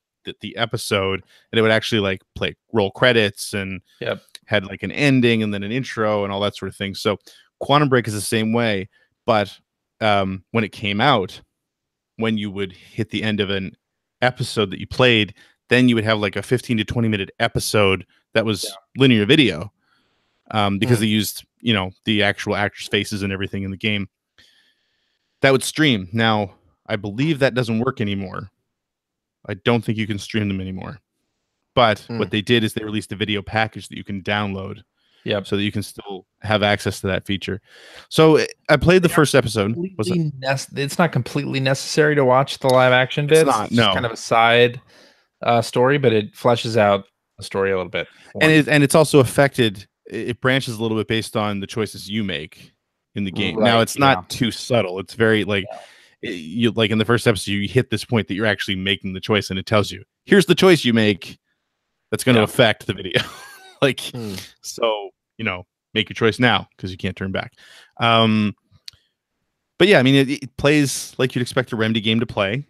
Speaker 3: episode, and it would actually play roll credits and had an ending and then an intro and all that sort of thing. So Quantum Break is the same way, but when it came out, when you would hit the end of an episode that you played, then you would have a 15 to 20 minute episode that was linear video, because they used the actual actors' faces and everything in the game. That would stream. Now I believe that doesn't work anymore. I don't think you can stream them anymore. But what they did is they released a video package that you can download, so that you can still have access to that feature. So I played the first episode.
Speaker 2: It's not completely necessary to watch the live action bits.
Speaker 3: It's not,
Speaker 2: kind of a side story, but it fleshes out the story a little bit.
Speaker 3: And it's also affected. It branches a little bit based on the choices you make in the game. Now it's not too subtle. It's very you in the first episode, you hit this point that you're actually making the choice, and it tells you, here's the choice you make that's going to affect the video. So, make your choice now because you can't turn back. But yeah, I mean, it plays like you'd expect a Remedy game to play,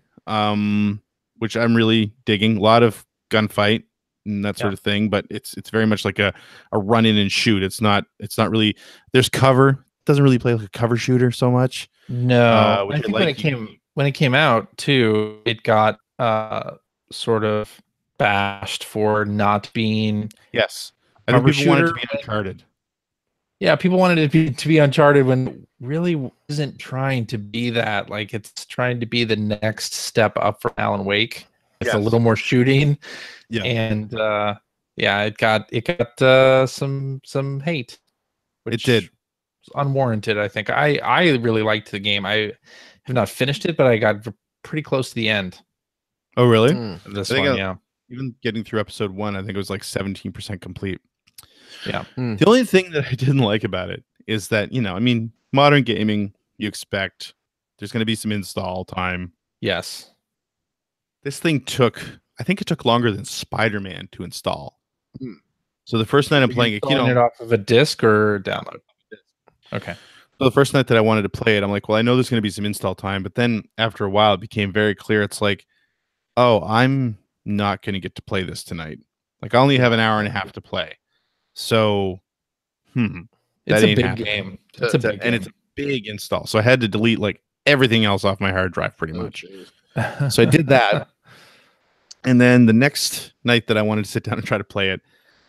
Speaker 3: which I'm really digging. A lot of gunfight and that sort of thing, but it's very much like a run in and shoot. It's not really, there's cover. It doesn't really play like a cover shooter so much.
Speaker 2: No, I think when it came out too, it got sort of bashed for not being.
Speaker 3: Yes, I think people wanted it to be Uncharted.
Speaker 2: Yeah, people wanted it to be Uncharted when it really isn't trying to be that. It's trying to be the next step up from Alan Wake. It's a little more shooting. Yeah, and it got some hate.
Speaker 3: It did.
Speaker 2: Unwarranted, I think. I really liked the game. I have not finished it, but I got pretty close to the end.
Speaker 3: Oh, really?
Speaker 2: This one,
Speaker 3: Even getting through episode 1, I think it was 17% complete.
Speaker 2: Yeah.
Speaker 3: The only thing that I didn't like about it is that, modern gaming, you expect there's going to be some install time.
Speaker 2: Yes.
Speaker 3: This thing I think it took longer than Spider-Man to install. So the first night I'm
Speaker 2: You're
Speaker 3: playing it,
Speaker 2: installing it off of a disc or download? Okay.
Speaker 3: So the first night that I wanted to play it, I'm like, well, I know there's going to be some install time, but then after a while, it became very clear. It's like, oh, I'm not going to get to play this tonight. Like, I only have an hour and a half to play. So,
Speaker 2: it's a big game. It's a big game.
Speaker 3: And it's a big install. So I had to delete like everything else off my hard drive pretty much. So I did that. And then the next night that I wanted to sit down and try to play it,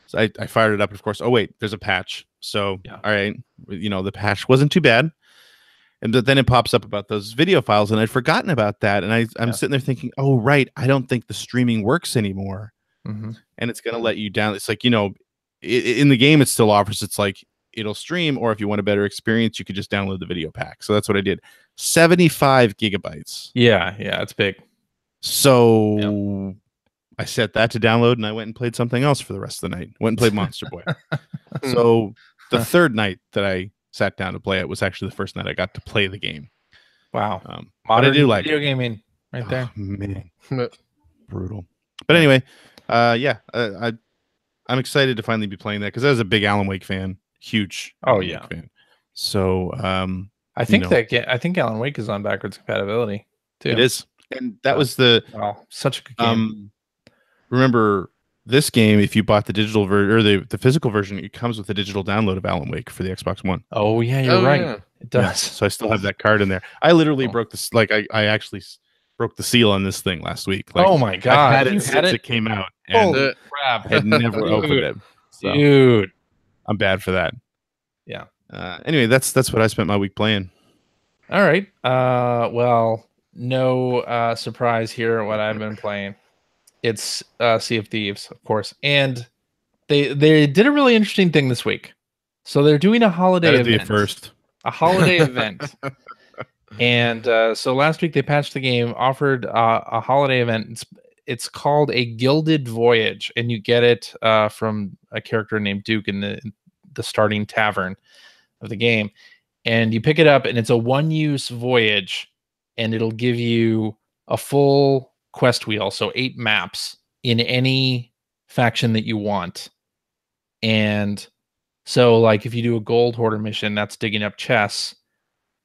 Speaker 3: so I fired it up. Of course, oh wait, there's a patch. So all right, the patch wasn't too bad. And then it pops up about those video files, and I'd forgotten about that. And I'm sitting there thinking, oh right, I don't think the streaming works anymore, and it's gonna let you down. It's like in the game it still offers. It's like it'll stream, or if you want a better experience, you could just download the video pack. So that's what I did. 75 gigabytes.
Speaker 2: Yeah, it's big.
Speaker 3: So I set that to download, and I went and played something else for the rest of the night. Went and played Monster Boy. So the third night that I sat down to play it was actually the first night I got to play the game.
Speaker 2: Wow.
Speaker 3: But I do like
Speaker 2: video gaming right there.
Speaker 3: Oh, man. Brutal. But anyway, I'm excited to finally be playing that because I was a big Alan Wake fan. Huge Alan Wake fan. So
Speaker 2: I think I think Alan Wake is on backwards compatibility too.
Speaker 3: It is. And that was
Speaker 2: such a good game.
Speaker 3: Remember this game, if you bought the digital version or the physical version, it comes with a digital download of Alan Wake for the Xbox One.
Speaker 2: Oh yeah, you're right. Yeah. It does.
Speaker 3: Yeah, so I still have that card in there. I literally broke this. Like I actually broke the seal on this thing last week. Like,
Speaker 2: oh my god!
Speaker 3: I've had it since it came out. And
Speaker 2: holy crap!
Speaker 3: Had never opened it. So
Speaker 2: dude,
Speaker 3: I'm bad for that.
Speaker 2: Yeah.
Speaker 3: Anyway, that's what I spent my week playing.
Speaker 2: All right. Well, no surprise here what I've been playing. It's Sea of Thieves, of course, and they did a really interesting thing this week. So they're doing a holiday event. A holiday event. And so last week they patched the game, offered a holiday event. It's called a Gilded Voyage, and you get it from a character named Duke in the starting tavern of the game. And you pick it up, and it's a one-use voyage, and it'll give you a full quest wheel, so 8 maps in any faction that you want. And so, like, if you do a gold hoarder mission, that's digging up chests.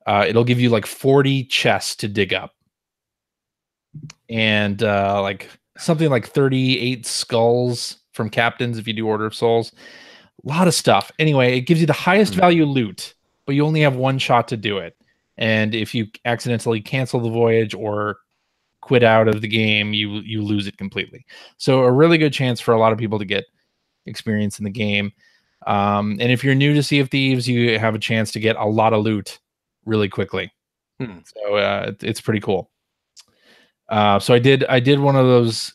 Speaker 2: It'll give you like 40 chests to dig up, and like something like 38 skulls from captains if you do Order of Souls. A lot of stuff. Anyway, it gives you the highest value loot, but you only have one shot to do it. And if you accidentally cancel the voyage or quit out of the game, you lose it completely. So a really good chance for a lot of people to get experience in the game. And if you're new to Sea of Thieves, you have a chance to get a lot of loot really quickly. So it's pretty cool. So I did one of those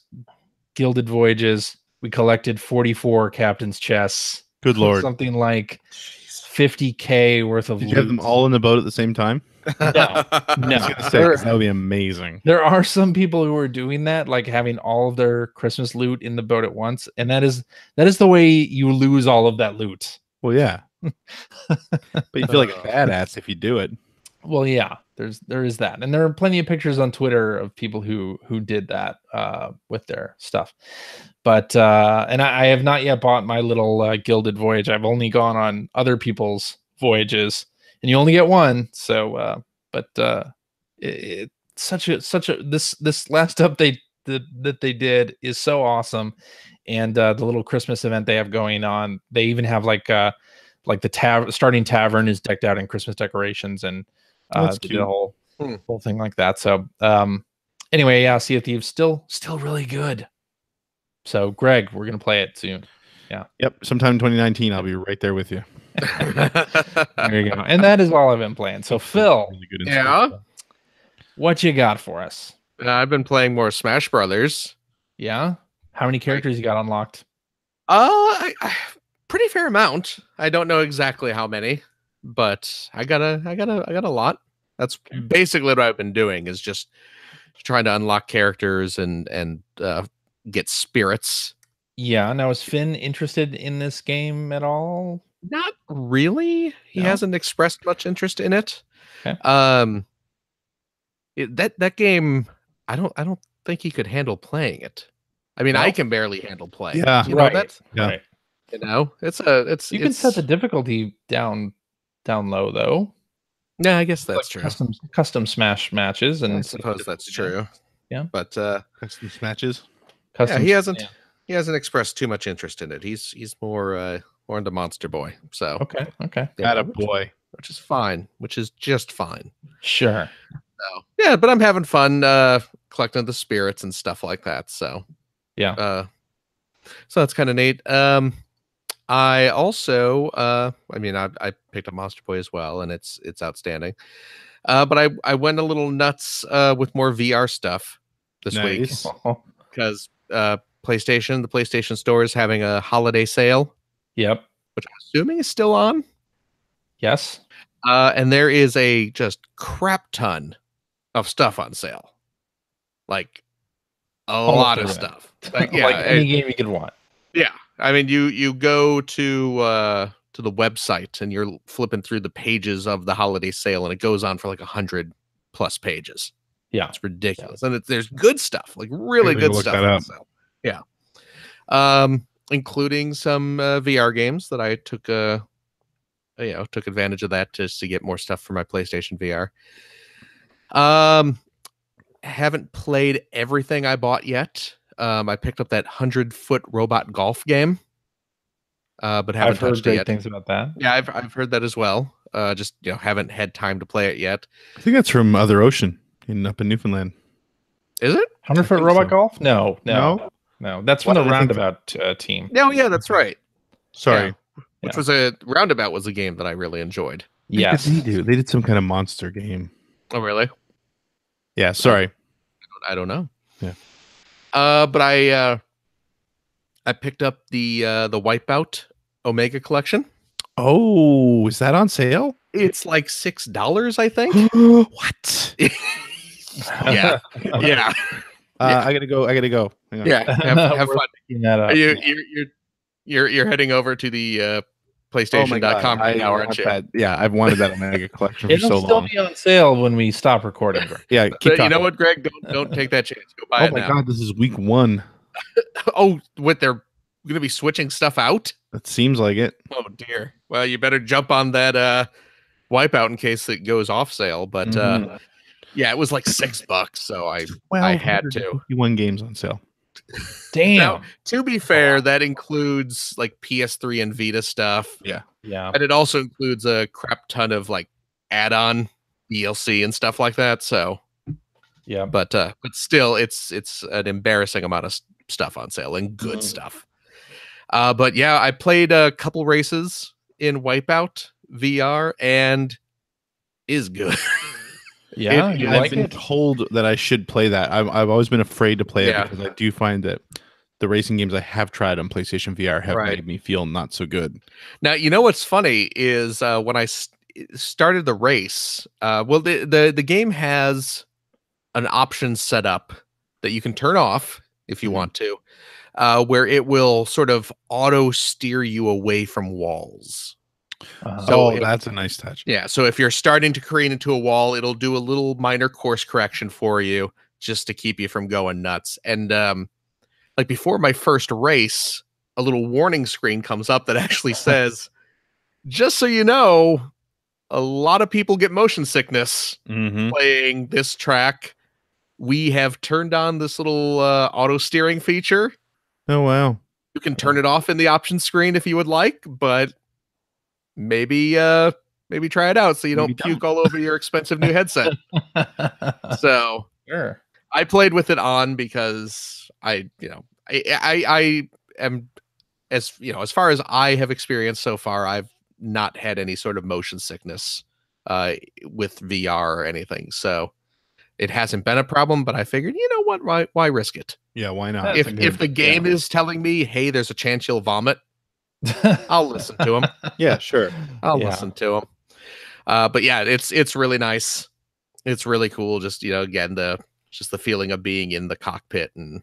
Speaker 2: Gilded Voyages. We collected 44 captain's chests.
Speaker 3: Good lord.
Speaker 2: Something like 50K worth of loot.
Speaker 3: Did you have them all in the boat at the same time?
Speaker 2: No.
Speaker 3: That would be amazing.
Speaker 2: There are some people who are doing that, like having all of their Christmas loot in the boat at once, and that is the way you lose all of that loot.
Speaker 3: Well, yeah. But you feel like a badass if you do it.
Speaker 2: Well, yeah, there is that, and there are plenty of pictures on Twitter of people who did that with their stuff. But and I have not yet bought my little Gilded Voyage. I've only gone on other people's voyages, and you only get one. So, it's such a this last update that they did is so awesome, and the little Christmas event they have going on. They even have like the starting tavern is decked out in Christmas decorations, and they did a whole thing like that. So anyway, yeah, Sea of Thieves still really good. So Greg, we're gonna play it soon. Yeah.
Speaker 3: Yep. Sometime in 2019, I'll be right there with you.
Speaker 2: There you go. And that is all I've been playing. So Phil,
Speaker 1: yeah,
Speaker 2: what you got for us?
Speaker 1: I've been playing more Smash Brothers.
Speaker 2: Yeah. How many characters you got unlocked?
Speaker 1: I pretty fair amount. I don't know exactly how many, but I got a lot. That's basically what I've been doing, is just trying to unlock characters and get spirits.
Speaker 2: Yeah. Now, is Finn interested in this game at all?
Speaker 1: Not really. He hasn't expressed much interest in it.
Speaker 2: Okay.
Speaker 1: That game, I don't think he could handle playing it. I mean, I can barely handle playing.
Speaker 3: Yeah,
Speaker 1: you know,
Speaker 2: right.
Speaker 1: You know, it's
Speaker 2: You can set the difficulty down low though.
Speaker 1: Yeah, I guess
Speaker 2: Like
Speaker 1: that's true.
Speaker 2: custom smash matches, and
Speaker 1: I suppose that's true.
Speaker 2: Yeah.
Speaker 1: But
Speaker 3: Custom matches.
Speaker 2: custom.
Speaker 1: he hasn't expressed too much interest in it. He's more into Monster Boy. So
Speaker 2: Okay.
Speaker 3: Got a boy.
Speaker 1: which is fine, which is just fine.
Speaker 2: Sure.
Speaker 1: So yeah, but I'm having fun collecting the spirits and stuff like that. So
Speaker 2: Yeah.
Speaker 1: So that's kind of neat. I also I picked up Monster Boy as well, and it's outstanding. But I went a little nuts with more VR stuff this week
Speaker 3: Nice.
Speaker 1: because the PlayStation Store is having a holiday sale,
Speaker 2: Yep.
Speaker 1: which I'm assuming is still on.
Speaker 2: Yes.
Speaker 1: And there is a just crap ton of stuff on sale, like a lot of
Speaker 2: everything.
Speaker 1: stuff. Like
Speaker 2: Like any game you could want.
Speaker 1: Yeah, I mean, you go to the website and you're flipping through the pages of the holiday sale, and it goes on for like 100+ pages.
Speaker 2: Yeah.
Speaker 1: It's ridiculous, and there's good stuff, like really
Speaker 3: Maybe
Speaker 1: good
Speaker 3: look
Speaker 1: stuff.
Speaker 3: that
Speaker 1: on
Speaker 3: up.
Speaker 1: sale. Yeah, including some VR games that I took advantage of that just to get more stuff for my PlayStation VR. Haven't played everything I bought yet. I picked up that 100-foot robot golf game, but haven't
Speaker 2: I've heard
Speaker 1: touched it
Speaker 2: great
Speaker 1: yet.
Speaker 2: things about that.
Speaker 1: Yeah, I've heard that as well. Just haven't had time to play it yet.
Speaker 3: I think that's from Other Ocean up in Newfoundland.
Speaker 1: Is it?
Speaker 2: 100-foot
Speaker 3: think
Speaker 2: robot
Speaker 3: so.
Speaker 2: golf? No. That's from
Speaker 3: What?
Speaker 2: the
Speaker 3: I think-
Speaker 2: Roundabout team.
Speaker 1: No, yeah, that's right.
Speaker 3: Sorry.
Speaker 1: Which was a Roundabout was a game that I really enjoyed.
Speaker 2: Yes.
Speaker 3: What did they do? They did some kind of monster game.
Speaker 1: Oh, really?
Speaker 3: Yeah. Sorry.
Speaker 1: I don't know.
Speaker 3: Yeah.
Speaker 1: But I picked up the Wipeout Omega collection.
Speaker 3: Oh, is that on sale?
Speaker 1: It's like $6, I think.
Speaker 3: What?
Speaker 1: Yeah. Yeah.
Speaker 3: I gotta go. Hang on.
Speaker 1: Yeah. Have
Speaker 2: We're
Speaker 1: fun.
Speaker 2: picking that up.
Speaker 1: You're heading over to the PlayStation.com right now, aren't you?
Speaker 3: Yeah, I've wanted that Omega collection for
Speaker 2: It'll
Speaker 3: so
Speaker 2: still
Speaker 3: long.
Speaker 2: be on sale when we stop recording.
Speaker 3: Yeah, keep
Speaker 1: You
Speaker 3: talking.
Speaker 1: know what, Greg? Don't take that chance. Go buy
Speaker 3: Oh
Speaker 1: it
Speaker 3: my
Speaker 1: now.
Speaker 3: god, this is week 1.
Speaker 1: Oh, what, they're going to be switching stuff out?
Speaker 3: That seems like it.
Speaker 1: Oh dear. Well, you better jump on that Wipeout in case it goes off sale. But
Speaker 3: Mhm.
Speaker 1: yeah, it was like $6, so I had to.
Speaker 3: 51 games on sale.
Speaker 2: Damn.
Speaker 1: Now, to be fair, that includes like PS3 and Vita stuff,
Speaker 2: Yeah.
Speaker 1: and it also includes a crap ton of like add-on DLC and stuff like that. So,
Speaker 2: Yeah.
Speaker 1: but still, it's an embarrassing amount of stuff on sale and good
Speaker 2: Mhm.
Speaker 1: stuff. But yeah, I played a couple races in Wipeout VR and is good.
Speaker 2: Yeah.
Speaker 1: It-
Speaker 2: You
Speaker 3: I've
Speaker 2: like
Speaker 3: been
Speaker 2: it?
Speaker 3: told that I should play that. I've always been afraid to play
Speaker 1: Yeah.
Speaker 3: it because I do find that the racing games I have tried on PlayStation VR have
Speaker 1: Right.
Speaker 3: made me feel not so good.
Speaker 1: Now, you know what's funny is when I started the race, the game has an option set up that you can turn off if you
Speaker 3: Mhm.
Speaker 1: want to, where it will sort of auto steer you away from walls.
Speaker 2: Uh-huh.
Speaker 1: So
Speaker 3: Oh,
Speaker 1: if-
Speaker 3: that's a nice touch.
Speaker 1: Yeah, so if you're starting to careen into a wall, it'll do a little minor course correction for you just to keep you from going nuts. And like before my first race, a little warning screen comes up that actually says, just so you know, a lot of people get motion sickness
Speaker 3: Mm-hmm.
Speaker 1: playing this track. We have turned on this little auto steering feature.
Speaker 3: Oh wow.
Speaker 1: You can turn it off in the options screen if you would like, but maybe try it out so you
Speaker 3: Maybe
Speaker 1: don't puke all over your expensive new headset. So
Speaker 2: Sure.
Speaker 1: I played with it on because I am, as as far as I have experienced so far, I've not had any sort of motion sickness with VR or anything. So it hasn't been a problem, but I figured, you know what, why risk it?
Speaker 3: Yeah, why not?
Speaker 2: That's
Speaker 1: If
Speaker 2: a good-
Speaker 1: if the game is telling me, hey, there's a chance you'll vomit, I'll listen to him.
Speaker 3: Yeah, sure.
Speaker 1: I'll
Speaker 2: Yeah.
Speaker 1: listen to him. But yeah, it's really nice. It's really cool. Just again, the feeling of being in the cockpit and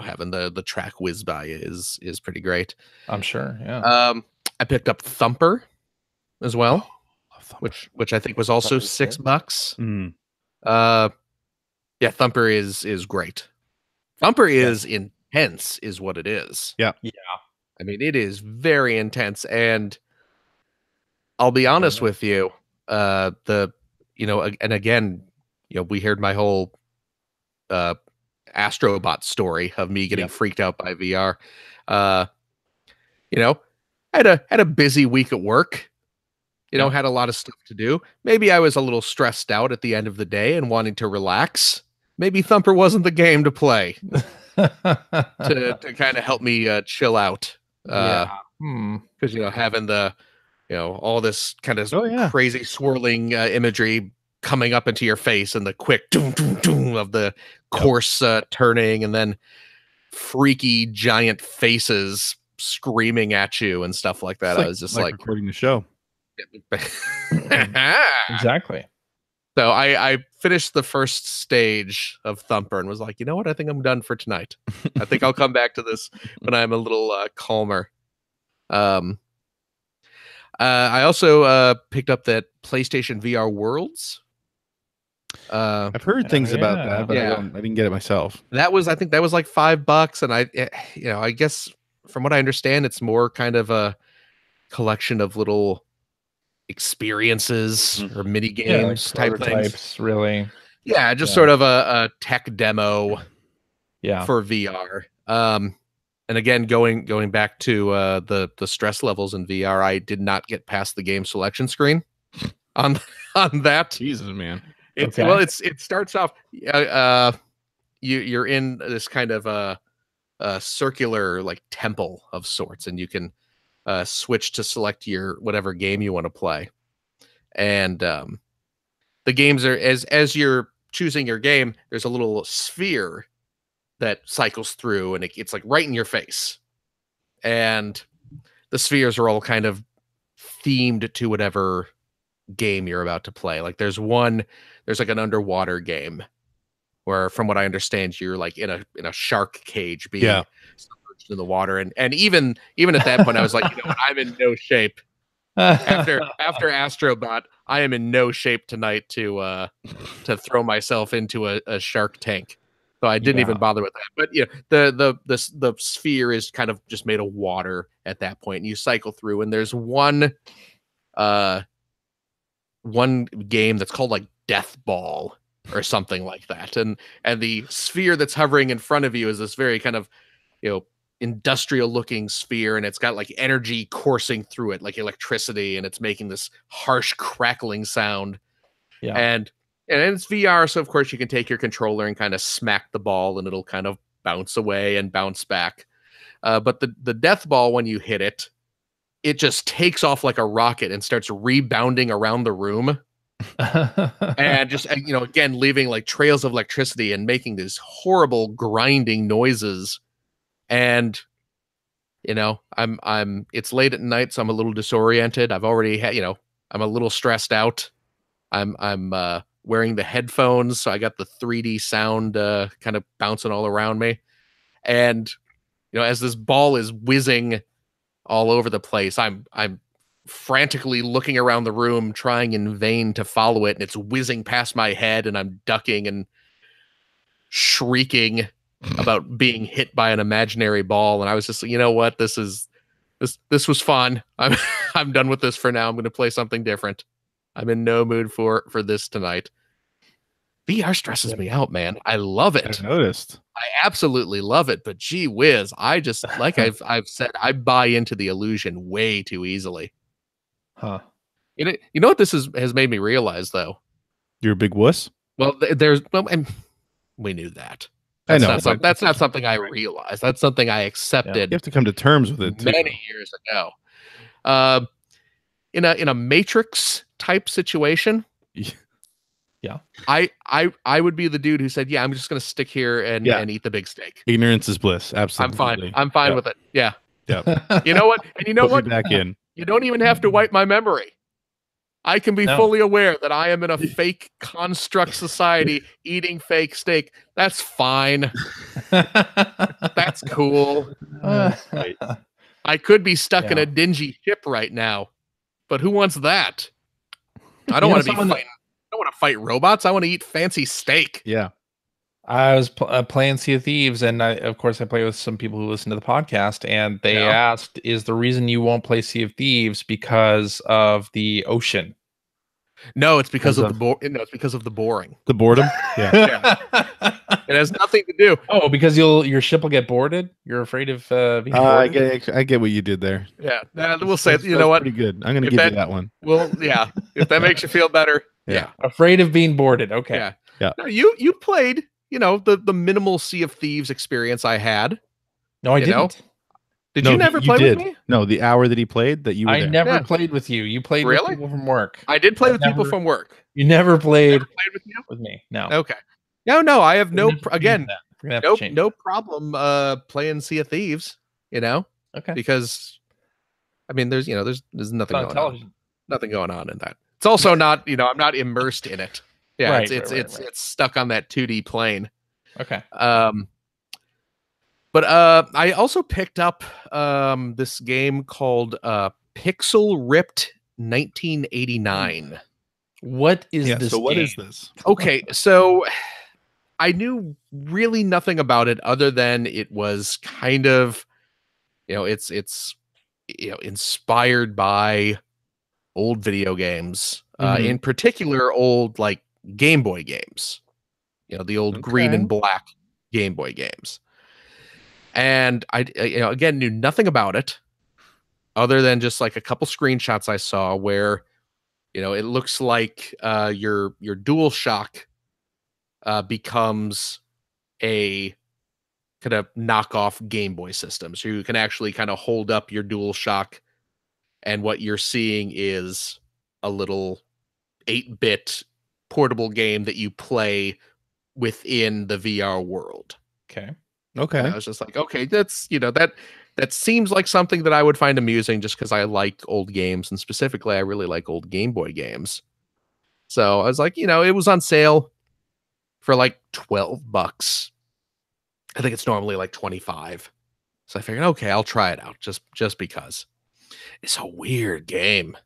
Speaker 1: having the track whiz by you is pretty great.
Speaker 2: I'm sure. Yeah.
Speaker 1: I picked up Thumper as well,
Speaker 3: Love Thumper.
Speaker 1: which I think was also
Speaker 2: Thumper's good.
Speaker 1: $6.
Speaker 3: Mm.
Speaker 1: Yeah, Thumper is great. Thumper is intense, is what it is.
Speaker 3: Yeah.
Speaker 2: Yeah.
Speaker 1: I mean, it is very intense, and I'll be honest with you. And again, we heard my whole Astrobot story of me getting freaked out by VR. I had a busy week at work. Had a lot of stuff to do. Maybe I was a little stressed out at the end of the day and wanting to relax. Maybe Thumper wasn't the game to play to kind of help me chill out. Because having the all this kind of crazy swirling imagery coming up into your face and the quick doom doom doom of the course turning, and then freaky giant faces screaming at you and stuff like that. I was just like
Speaker 3: recording the show.
Speaker 2: Exactly.
Speaker 1: So I finished the first stage of Thumper and was like, you know what? I think I'm done for tonight. I think I'll come back to this when I'm a little calmer. I also picked up that PlayStation VR Worlds.
Speaker 3: I've heard things about that, but I didn't get it myself.
Speaker 1: I think that was like $5, and I guess from what I understand, it's more kind of a collection of little experiences or mini games type things.
Speaker 2: Really.
Speaker 1: Yeah, just sort of a tech demo.
Speaker 2: Yeah.
Speaker 1: For VR. And again, going back to the stress levels in VR, I did not get past the game selection screen on that.
Speaker 3: Jesus, man.
Speaker 1: It starts off. You're in this kind of a circular like temple of sorts, and you can switch to select your whatever game you want to play. And the games are as you're choosing your game, there's a little sphere that cycles through, and it's like right in your face. And the spheres are all kind of themed to whatever game you're about to play. Like there's like an underwater game where, from what I understand, you're like in a shark cage being submerged in the water. And even at that point, I was like, I'm in no shape. After Astrobot, I am in no shape tonight to throw myself into a shark tank. So I didn't even bother with that. But the sphere is kind of just made of water at that point, and you cycle through. And there's one game that's called like Death Ball or something like that, and the sphere that's hovering in front of you is this very kind of industrial looking sphere, and it's got like energy coursing through it like electricity, and it's making this harsh crackling sound. And it's VR, so of course you can take your controller and kind of smack the ball, and it'll kind of bounce away and bounce back. But the death ball, when you hit it, it just takes off like a rocket and starts rebounding around the room. And just, again, leaving like trails of electricity and making these horrible grinding noises. And, it's late at night, so I'm a little disoriented. I've already had, I'm a little stressed out. I'm wearing the headphones, so I got the 3D sound kind of bouncing all around me. And, as this ball is whizzing all over the place, I'm frantically looking around the room, trying in vain to follow it, and it's whizzing past my head, and I'm ducking and shrieking about being hit by an imaginary ball. And I was just, you know what, this was fun. I'm done with this for now. I'm going to play something different. I'm in no mood for this tonight. VR stresses me out, man. I love it.
Speaker 3: I've noticed.
Speaker 1: I absolutely love it, but gee whiz, I just, like I've said, I buy into the illusion way too easily.
Speaker 2: Huh.
Speaker 1: You know what this has made me realize, though?
Speaker 3: You're a big wuss?
Speaker 1: Well, and we knew that.
Speaker 3: I know.
Speaker 1: That's not something I realized. That's something I accepted.
Speaker 3: You have to come to terms with it too.
Speaker 1: Many years ago. In a Matrix type situation.
Speaker 2: Yeah.
Speaker 1: I would be the dude who said, I'm just going to stick here and eat the big steak.
Speaker 3: Ignorance is bliss. Absolutely.
Speaker 1: I'm fine with it. Yeah.
Speaker 3: Yeah.
Speaker 1: You know what? And you know
Speaker 3: Put
Speaker 1: what?
Speaker 3: me back in.
Speaker 1: You don't even have to wipe my memory. I can be fully aware that I am in a fake construct society eating fake steak. That's fine. That's cool.
Speaker 3: Right.
Speaker 1: I could be stuck in a dingy ship right now, but who wants that? I don't want to be fighting. I don't want to fight robots. I want to eat fancy steak.
Speaker 3: Yeah.
Speaker 2: I was playing Sea of Thieves, and of course I play with some people who listen to the podcast, and they asked, "Is the reason you won't play Sea of Thieves because of the ocean?"
Speaker 1: No, it's because of the it's because of the boring.
Speaker 3: The boredom. Yeah.
Speaker 1: It has nothing to do.
Speaker 2: Oh, because your ship will get boarded. You're afraid of being boarded.
Speaker 3: I get what you did there.
Speaker 1: Yeah, we'll say. You know what?
Speaker 3: Pretty good. I'm going to give you that one.
Speaker 1: Well, yeah. If that makes you feel better. Yeah.
Speaker 2: Afraid of being boarded. Okay.
Speaker 1: Yeah.
Speaker 3: Yeah.
Speaker 1: No, you played. The minimal Sea of Thieves experience I had.
Speaker 2: No, I didn't.
Speaker 1: Did you never play with me?
Speaker 3: No, the hour that he played that you were
Speaker 2: I
Speaker 3: there.
Speaker 2: never played with you. You played with
Speaker 1: Really?
Speaker 2: people from work.
Speaker 1: I did play with people from work.
Speaker 2: You never played
Speaker 1: with you?
Speaker 2: with me. No.
Speaker 1: Okay. No, I have no problem playing Sea of Thieves,
Speaker 2: Okay.
Speaker 1: Because I mean there's nothing going on. Nothing going on in that. It's also not, I'm not immersed in it. Yeah,
Speaker 2: right,
Speaker 1: it's stuck on that 2D plane.
Speaker 2: Okay.
Speaker 1: But I also picked up this game called Pixel Ripped 1989.
Speaker 2: What is this?
Speaker 3: So what
Speaker 2: game?
Speaker 3: is this?
Speaker 1: Okay, so I knew really nothing about it other than it was kind of, it's inspired by old video games, in particular old like Game Boy games, the old green and black Game Boy games. And I again knew nothing about it other than just like a couple screenshots I saw where it looks like your DualShock becomes a kind of knockoff Game Boy system. So you can actually kind of hold up your DualShock, and what you're seeing is a little 8-bit portable game that you play within the VR world.
Speaker 2: Okay.
Speaker 1: And I was just like, okay, that's that seems like something that I would find amusing just because I like old games, and specifically I really like old Game Boy games. So I was like, it was on sale for like $12. I think it's normally like 25. So I figured, okay, I'll try it out just because. It's a weird game.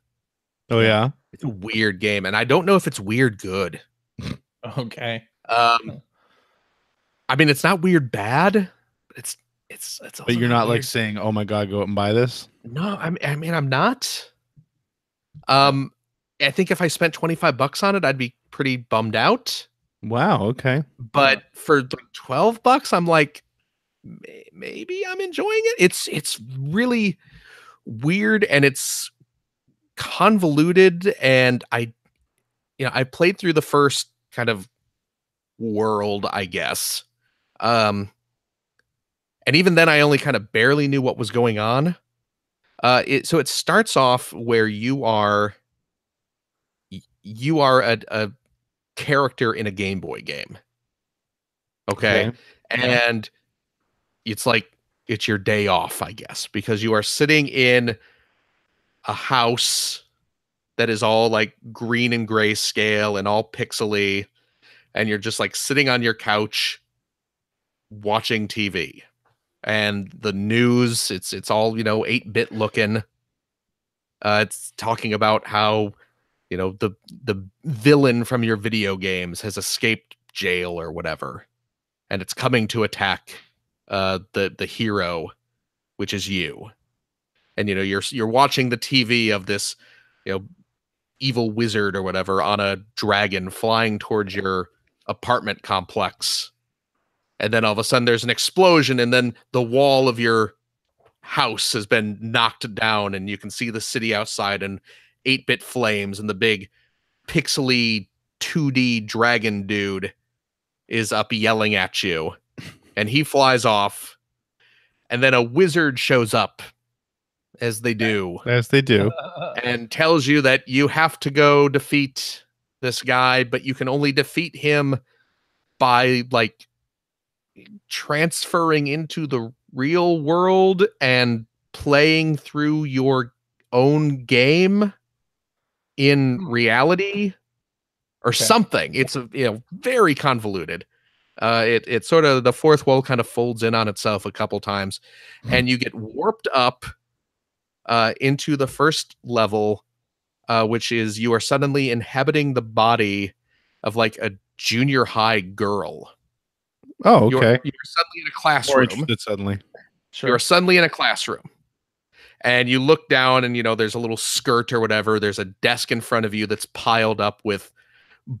Speaker 3: Oh yeah.
Speaker 1: It's a weird game, and I don't know if it's weird good.
Speaker 2: Okay.
Speaker 1: I mean, it's not weird bad, but it's
Speaker 3: But you're not
Speaker 1: weird.
Speaker 3: like saying, "Oh my god, go out and buy this."
Speaker 1: No, I mean, I'm not. I think if I spent $25 on it, I'd be pretty bummed out.
Speaker 3: Wow. Okay.
Speaker 1: But for like $12, I'm like, maybe I'm enjoying it. It's really weird, and it's convoluted, and I played through the first kind of world, I guess. And even then I only kind of barely knew what was going on. So it starts off where you are a character in a Game Boy game. Okay. And it's like it's your day off, I guess, because you are sitting in a house that is all like green and gray scale and all pixely, and you're just like sitting on your couch watching TV. And the news, it's all 8-bit looking. It's talking about how the villain from your video games has escaped jail or whatever, and it's coming to attack the hero, which is you. And you're watching the TV of this evil wizard or whatever on a dragon flying towards your apartment complex. And then all of a sudden there's an explosion, and then the wall of your house has been knocked down, and you can see the city outside and 8-bit flames, and the big pixely 2D dragon dude is up yelling at you, and he flies off, and then a wizard shows up, as they do, and tells you that you have to go defeat this guy, but you can only defeat him by like transferring into the real world and playing through your own game in reality or something. It's very convoluted. It's sort of the fourth wall kind of folds in on itself a couple times, and you get warped up into the first level, which is you are suddenly inhabiting the body of like a junior high girl.
Speaker 3: Oh,
Speaker 1: You're
Speaker 3: okay.
Speaker 1: suddenly in a
Speaker 3: More
Speaker 1: classroom.
Speaker 3: interested suddenly.
Speaker 2: Sure.
Speaker 1: You're suddenly in a classroom. And you look down and, there's a little skirt or whatever. There's a desk in front of you that's piled up with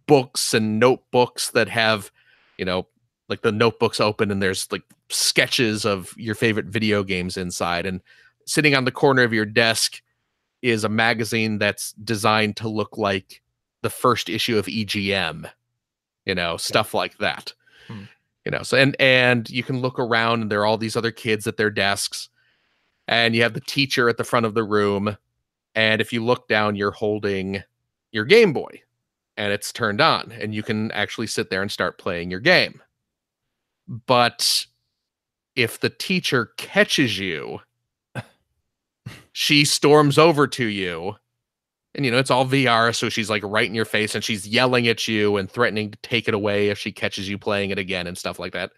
Speaker 1: books and notebooks that have, like the notebooks open and there's like sketches of your favorite video games inside. And sitting on the corner of your desk is a magazine that's designed to look like the first issue of EGM, stuff like that. So and you can look around and there are all these other kids at their desks. And you have the teacher at the front of the room. And if you look down, you're holding your Game Boy and it's turned on and you can actually sit there and start playing your game. But if the teacher catches you, she storms over to you and, it's all VR. So she's like right in your face and she's yelling at you and threatening to take it away if she catches you playing it again and stuff like that.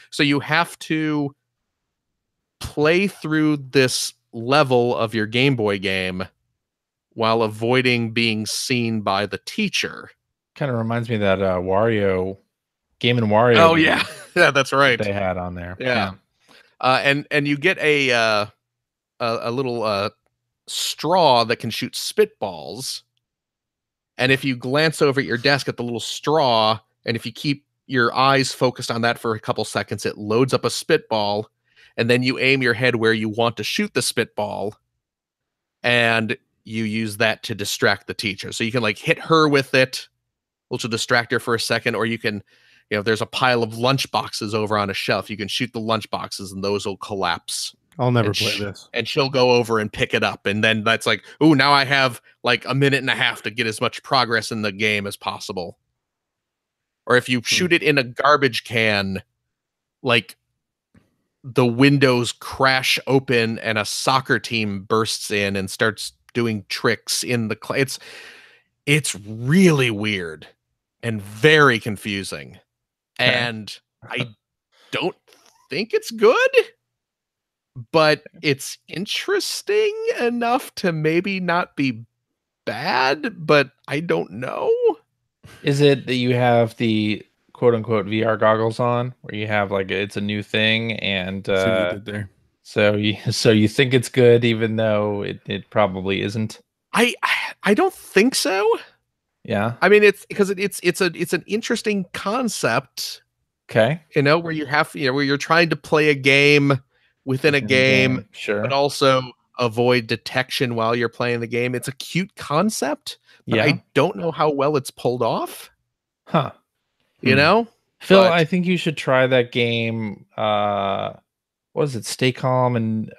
Speaker 1: So you have to play through this level of your Game Boy game while avoiding being seen by the teacher.
Speaker 2: Kind of reminds me of that Wario Game and Wario.
Speaker 1: Oh yeah, yeah, that's right.
Speaker 2: They had on there.
Speaker 1: Yeah, and you get a little straw that can shoot spitballs, and if you glance over at your desk at the little straw, and if you keep your eyes focused on that for a couple seconds, it loads up a spitball. And then you aim your head where you want to shoot the spitball, and you use that to distract the teacher. So you can like hit her with it, which will distract her for a second, or you can, there's a pile of lunch boxes over on a shelf. You can shoot the lunch boxes, and those will collapse.
Speaker 3: I'll never play this.
Speaker 1: And she'll go over and pick it up, and then that's like, ooh, now I have like a minute and a half to get as much progress in the game as possible. Or if you shoot it in a garbage can, like, the windows crash open and a soccer team bursts in and starts doing tricks in the it's really weird and very confusing.
Speaker 2: Okay.
Speaker 1: And I don't think it's good, but it's interesting enough to maybe not be bad, but I don't know.
Speaker 2: Is it that you have the quote unquote VR goggles on where you have like it's a new thing and
Speaker 3: See what you did there.
Speaker 2: so you think it's good even though it probably isn't?
Speaker 1: I don't think so.
Speaker 2: Yeah.
Speaker 1: I mean, it's because it's an interesting concept,
Speaker 2: Okay.
Speaker 1: where you have, where you're trying to play a game within a game,
Speaker 2: Sure.
Speaker 1: but also avoid detection while you're playing the game. It's a cute concept, but
Speaker 2: Yeah.
Speaker 1: I don't know how well it's pulled off.
Speaker 2: Huh.
Speaker 1: Phil,
Speaker 2: But I think you should try that game. What is it? Stay calm and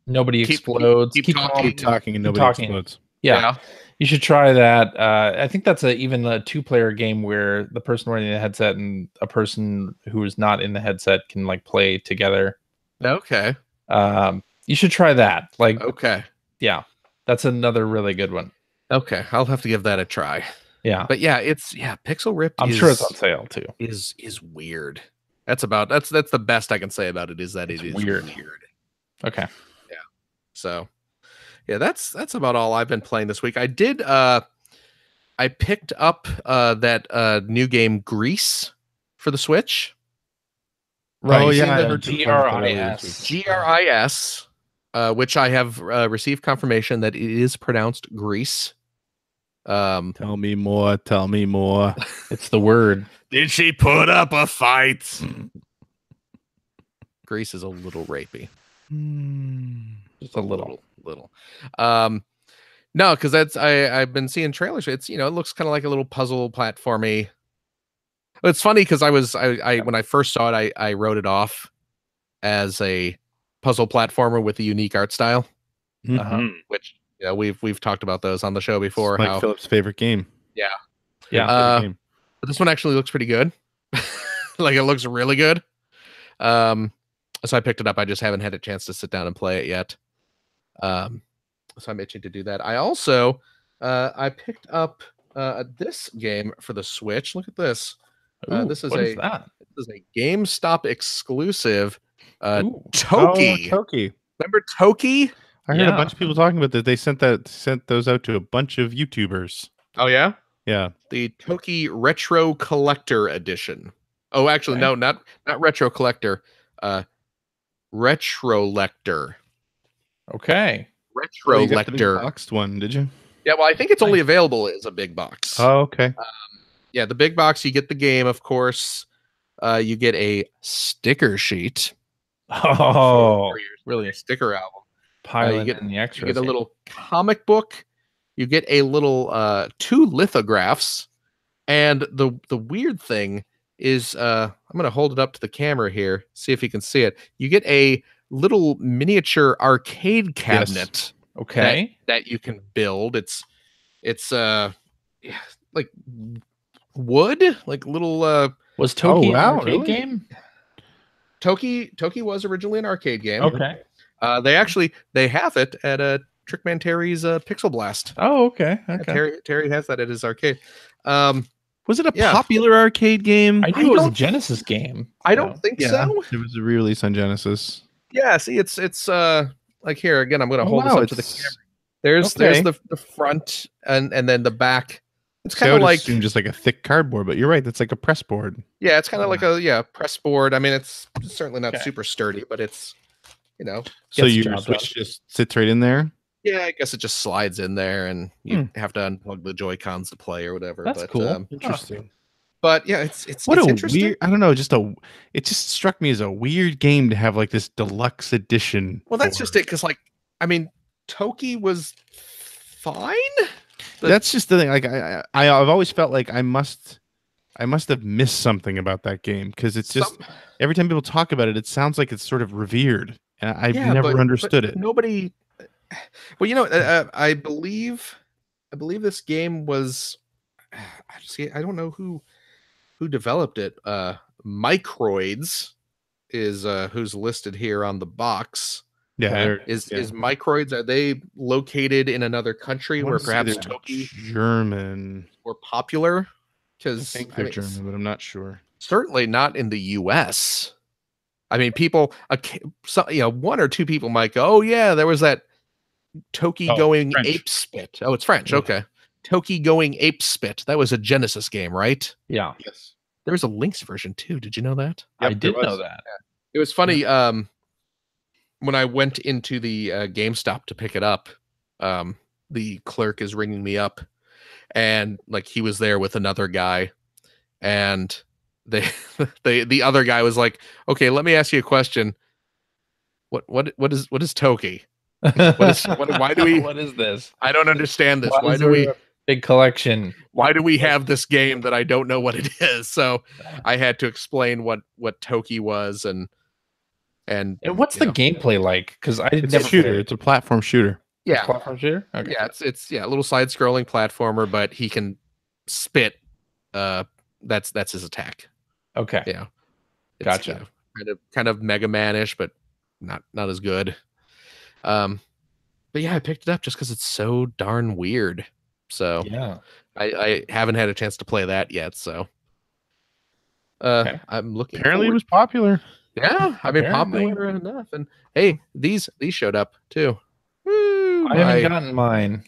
Speaker 2: nobody explodes.
Speaker 1: keep
Speaker 3: Talking and nobody explodes.
Speaker 2: Yeah. You should try that. I think that's even a 2-player game where the person wearing the headset and a person who is not in the headset can like play together.
Speaker 1: Okay.
Speaker 2: You should try that. Like,
Speaker 1: Okay.
Speaker 2: yeah, that's another really good one.
Speaker 1: Okay. I'll have to give that a try.
Speaker 2: Yeah.
Speaker 1: But yeah, Pixel Ripped.
Speaker 2: I'm sure it's on sale too.
Speaker 1: Is weird. That's the best I can say about it is that it is weird.
Speaker 2: Okay.
Speaker 1: Yeah. So yeah, that's about all I've been playing this week. I did I picked up that new game Grease for the Switch.
Speaker 2: Right.
Speaker 3: Oh yeah, I
Speaker 2: the
Speaker 3: heard you talk about it earlier this week.
Speaker 1: GRIS, which I have received confirmation that it is pronounced Grease.
Speaker 3: Tell me more. Tell me more.
Speaker 2: It's the word.
Speaker 1: Did she put up a fight? Grease is a little rapey.
Speaker 2: Just a little.
Speaker 1: No, because that's I've been seeing trailers. It's it looks kind of like a little puzzle platformy. It's funny because I when I first saw it, I wrote it off as a puzzle platformer with a unique art style, which we've talked about those on the show before.
Speaker 3: It's Mike Phillips' favorite game.
Speaker 1: Yeah. But this one actually looks pretty good. Like it looks really good. So I picked it up. I just haven't had a chance to sit down and play it yet. So I'm itching to do that. I also I picked up this game for the Switch. Look at this. This is a GameStop exclusive. Toki.
Speaker 3: Toki.
Speaker 1: Remember Toki?
Speaker 3: I heard a bunch of people talking about that. They sent those out to a bunch of YouTubers.
Speaker 1: Oh yeah?
Speaker 3: Yeah.
Speaker 1: The Toki Retro Collector Edition. Oh, actually,
Speaker 2: Okay.
Speaker 1: no, not Retro Collector. Retrolector.
Speaker 2: Okay.
Speaker 3: Oh, you got the big
Speaker 1: Retrolector.
Speaker 3: boxed one, did you?
Speaker 1: Yeah, well, I think it's only available as a big box.
Speaker 3: Oh, okay.
Speaker 1: Yeah, the big box, you get the game, of course. You get a sticker sheet.
Speaker 2: Oh,
Speaker 1: for your
Speaker 2: really?
Speaker 1: sticker album.
Speaker 2: Piling
Speaker 1: get-
Speaker 2: in the extras.
Speaker 1: You get a little comic book. You get a little 2 lithographs. And the weird thing is, I'm gonna hold it up to the camera here, see if you can see it. You get a little miniature arcade cabinet
Speaker 2: Okay.
Speaker 1: that you can build. It's yeah, like wood, like little
Speaker 2: Was Toki
Speaker 3: wow,
Speaker 2: an arcade
Speaker 3: really?
Speaker 2: game?
Speaker 1: Toki was originally an arcade game.
Speaker 2: Okay.
Speaker 1: They have it at Trickman Terry's Pixel Blast.
Speaker 2: Oh, okay. Okay.
Speaker 1: Terry has that at his arcade.
Speaker 3: Was it a
Speaker 1: Yeah.
Speaker 3: popular arcade game?
Speaker 2: I knew it was a Genesis game.
Speaker 1: I don't think so.
Speaker 3: It was a re-release on Genesis.
Speaker 1: Yeah, see, it's like here again. I'm going to hold this
Speaker 3: wow,
Speaker 1: up to the
Speaker 3: it's-
Speaker 1: camera. There's
Speaker 3: okay.
Speaker 1: the front and then the back. It's
Speaker 3: See, I
Speaker 1: kind of
Speaker 3: would
Speaker 1: like
Speaker 3: assume just like a thick cardboard, but you're right. That's like a press board.
Speaker 1: yeah, it's kind of like a press board. I mean, it's certainly not
Speaker 2: Okay.
Speaker 1: super sturdy, but it's
Speaker 3: So
Speaker 2: Gets the
Speaker 3: your
Speaker 2: job
Speaker 3: Switch just sits right in there.
Speaker 1: yeah. I guess it just slides in there, and you have to unplug the Joy Cons to play or whatever.
Speaker 2: That's
Speaker 1: but,
Speaker 2: cool.
Speaker 3: Interesting.
Speaker 1: But yeah, it's
Speaker 3: What
Speaker 1: it's
Speaker 3: a
Speaker 1: interesting.
Speaker 3: weird! I don't know. It just struck me as a weird game to have like this deluxe edition.
Speaker 1: Well, that's
Speaker 3: for.
Speaker 1: just it. Because like, I mean, Toki was fine.
Speaker 3: That's just the thing. Like I've always felt like I must have missed something about that game because it's just every time people talk about it, it sounds like it's sort of revered, and I've never understood it.
Speaker 1: Nobody. Well, you know, I believe this game was. See, I don't know who developed it. Microids is who's listed here on the box.
Speaker 3: Yeah,
Speaker 2: Okay.
Speaker 1: Is Microids, are they located in another country where perhaps Toki
Speaker 3: German.
Speaker 1: were popular?
Speaker 3: I
Speaker 1: Because
Speaker 3: think they're German, but I'm not sure.
Speaker 1: certainly not in the U.S. I mean, people, one or two people might go, "Oh yeah, there was that Toki going
Speaker 3: French.
Speaker 1: ape spit." Oh, it's French.
Speaker 3: Yeah.
Speaker 1: Okay, Toki going ape spit. That was a Genesis game, right?
Speaker 2: Yeah.
Speaker 3: Yes.
Speaker 1: There was a Lynx version too. Did you know that?
Speaker 2: I
Speaker 3: Yep,
Speaker 2: did
Speaker 3: there
Speaker 2: know
Speaker 3: was.
Speaker 2: that.
Speaker 1: It was funny. When I went into the GameStop to pick it up, the clerk is ringing me up, and like he was there with another guy, and the other guy was like, "Okay, let me ask you a question. What is Toki? Why do we?
Speaker 2: What is this?
Speaker 1: I don't understand this.
Speaker 2: Why is there a big collection?
Speaker 1: Why do we have this game that I don't know what it is?" So I had to explain what Toki was and
Speaker 2: what's
Speaker 1: you
Speaker 2: the
Speaker 1: know.
Speaker 2: gameplay like? Because I
Speaker 3: It's
Speaker 2: never
Speaker 3: a shooter.
Speaker 2: played
Speaker 3: It's a platform shooter.
Speaker 1: Yeah,
Speaker 2: platform shooter. Okay.
Speaker 1: yeah, it's a little side-scrolling platformer, but he can spit. That's his attack.
Speaker 2: Okay.
Speaker 1: Yeah, It's,
Speaker 2: Gotcha.
Speaker 1: Kind of Mega Man-ish, but not as good. But yeah, I picked it up just because it's so darn weird. So
Speaker 2: Yeah.
Speaker 1: I haven't had a chance to play that yet. So
Speaker 2: Okay.
Speaker 1: I'm looking.
Speaker 3: Apparently, it
Speaker 1: forward-
Speaker 3: was popular.
Speaker 1: yeah. I mean,
Speaker 2: Apparently.
Speaker 1: popular enough. And hey, these showed up too. Woo,
Speaker 2: I haven't gotten mine.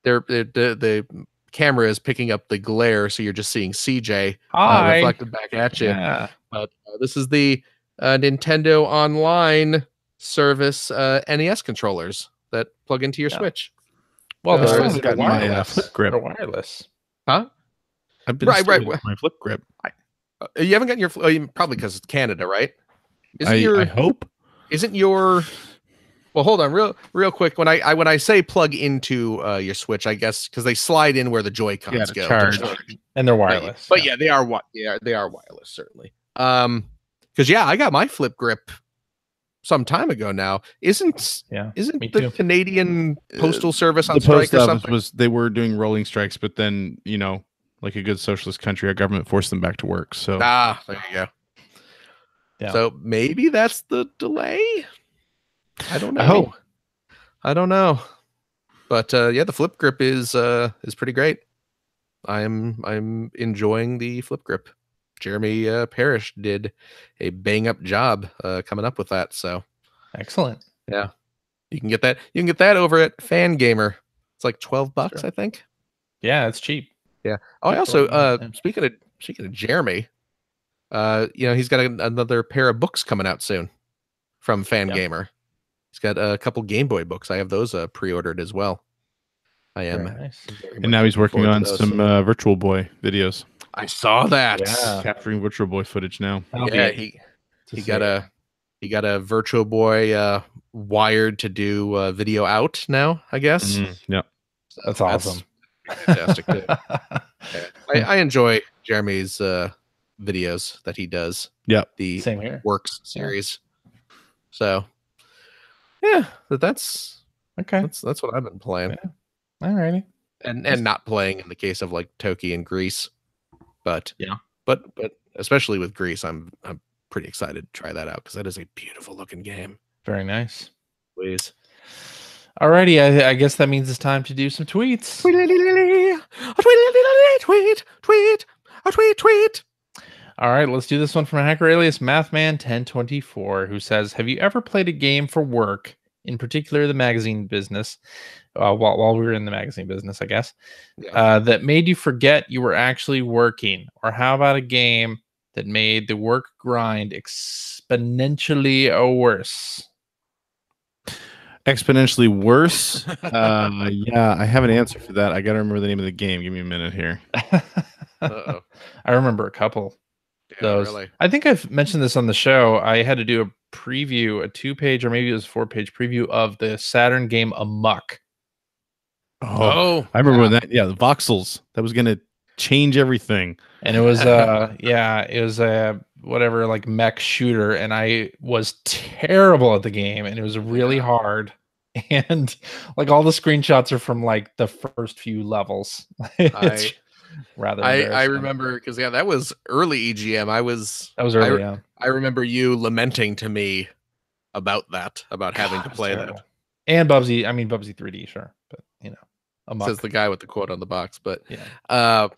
Speaker 1: the camera is picking up the glare, so you're just seeing CJ
Speaker 2: Hi.
Speaker 1: reflected back at you.
Speaker 2: Yeah.
Speaker 1: But this is the Nintendo Online service NES controllers that plug into your
Speaker 2: Yeah.
Speaker 1: Switch.
Speaker 2: Well,
Speaker 1: Uh,
Speaker 2: this
Speaker 1: is
Speaker 2: one's
Speaker 1: it
Speaker 2: got
Speaker 3: my,
Speaker 2: wireless.
Speaker 3: flip grip?
Speaker 2: They're wireless.
Speaker 1: Huh?
Speaker 3: I've been
Speaker 1: Right,
Speaker 3: installing
Speaker 1: right.
Speaker 3: my flip grip.
Speaker 1: You haven't gotten your probably because it's Canada, right?
Speaker 3: I hope.
Speaker 1: Isn't your well, hold on, real quick. When I say plug into your Switch, I guess because they slide in where the Joy Cons
Speaker 3: to
Speaker 1: go.
Speaker 3: charge.
Speaker 2: And they're wireless.
Speaker 1: But yeah, they are wireless certainly. Because yeah, I got my flip grip some time ago now. Isn't
Speaker 2: Yeah,
Speaker 1: isn't
Speaker 2: me
Speaker 1: the
Speaker 2: too.
Speaker 1: Canadian Postal Service on
Speaker 3: The
Speaker 1: strike
Speaker 3: post
Speaker 1: or
Speaker 3: office
Speaker 1: something?
Speaker 3: they were doing rolling strikes, but then like a good socialist country, our government forced them back to work. So
Speaker 1: Ah, there you go.
Speaker 2: Yeah.
Speaker 1: So maybe that's the delay. I don't know.
Speaker 3: I hope.
Speaker 1: I don't know. But yeah, the flip grip is pretty great. I'm enjoying the flip grip. Jeremy Parrish did a bang up job coming up with that. So
Speaker 2: Excellent.
Speaker 1: you can get that. You can get that over at Fangamer. It's like $12,
Speaker 2: Sure.
Speaker 1: I think.
Speaker 2: Yeah, it's cheap.
Speaker 1: Oh, I also
Speaker 2: Yeah.
Speaker 1: speaking speaking of Jeremy, he's got another pair of books coming out soon from Fangamer. He's got a couple Game Boy books. I have those pre-ordered as well. I am.
Speaker 2: Very nice.
Speaker 3: And now he's working on some Virtual Boy videos.
Speaker 1: I saw that.
Speaker 2: Yeah.
Speaker 3: Capturing Virtual Boy footage now.
Speaker 1: Yeah, he got a Virtual Boy wired to do video out now, I guess.
Speaker 3: Yeah.
Speaker 2: That's awesome.
Speaker 1: Fantastic. Too. I enjoy Jeremy's videos that he does.
Speaker 3: Yeah.
Speaker 1: The
Speaker 2: Same here.
Speaker 1: Works series. So yeah, that's
Speaker 2: Okay.
Speaker 1: That's what I've been playing.
Speaker 2: Yeah. Alrighty.
Speaker 1: And not playing in the case of like Toki and Greece. But
Speaker 2: yeah.
Speaker 1: But especially with Greece, I'm pretty excited to try that out because that is a beautiful looking game.
Speaker 2: Very nice.
Speaker 1: Please.
Speaker 2: Alrighty, I guess that means it's time to do some tweets.
Speaker 1: Tweet.
Speaker 2: All right, let's do this one from hacker alias Mathman1024, who says, "Have you ever played a game for work, in particular the magazine business, while we were in the magazine business, I guess, that made you forget you were actually working? Or how about a game that made the work grind exponentially worse?"
Speaker 3: Exponentially worse? Yeah, I have an answer for that. I got to remember the name of the game. Give me a minute here.
Speaker 1: Uh-oh.
Speaker 2: I remember a couple. Those.
Speaker 1: Really?
Speaker 2: I think I've mentioned this on the show. I had to do a preview, a 2-page or maybe it was 4-page preview of the Saturn game Amok.
Speaker 3: Oh, I remember when that. Yeah, the voxels. That was going to change everything.
Speaker 2: And it was it was a whatever like mech shooter, and I was terrible at the game, and it was really hard. And like all the screenshots are from like the first few levels.
Speaker 1: I remember because that was early EGM.
Speaker 2: That was early.
Speaker 1: I remember you lamenting to me about having to play that.
Speaker 2: And Bubsy 3D, sure, but Amok.
Speaker 1: Says the guy with the quote on the box. But
Speaker 2: yeah.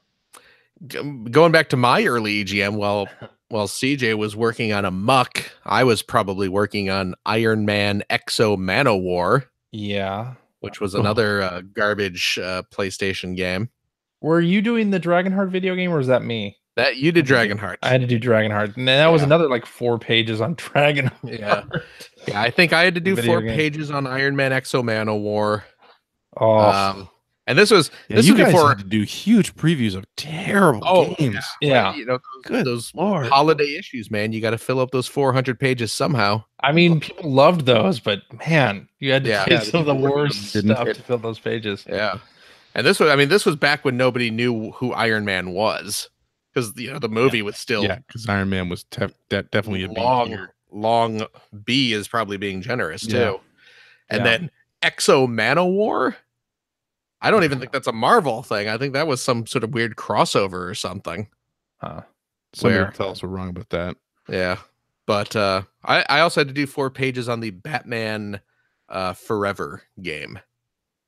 Speaker 1: Going back to my early EGM, while CJ was working on Amok, I was probably working on Iron Man Exo Manowar.
Speaker 2: Yeah,
Speaker 1: which was another garbage PlayStation game.
Speaker 2: Were you doing the Dragonheart video game, or was that me?
Speaker 1: That you did Dragonheart.
Speaker 2: I had to do Dragonheart, and then that was another like 4 pages on Dragonheart.
Speaker 1: Yeah. I think I had to do 4 pages on Iron Man Exo Manowar.
Speaker 2: Oh,
Speaker 1: and this was
Speaker 3: you guys
Speaker 1: before
Speaker 3: had to do huge previews of terrible games.
Speaker 2: Yeah.
Speaker 1: Those holiday issues, man. You got to fill up those 400 pages somehow.
Speaker 2: I mean, people loved those, but man, you had to take some of the worst stuff to fill those pages.
Speaker 1: Yeah. And this was back when nobody knew who Iron Man was, because the movie was still
Speaker 3: because Iron Man was definitely a
Speaker 1: long B is probably being generous too. And then Exo Manowar, I don't even think that's a Marvel thing. I think that was some sort of weird crossover or something.
Speaker 3: Somebody tell us we're wrong about that.
Speaker 1: Yeah, but I also had to do 4 pages on the Batman Forever game.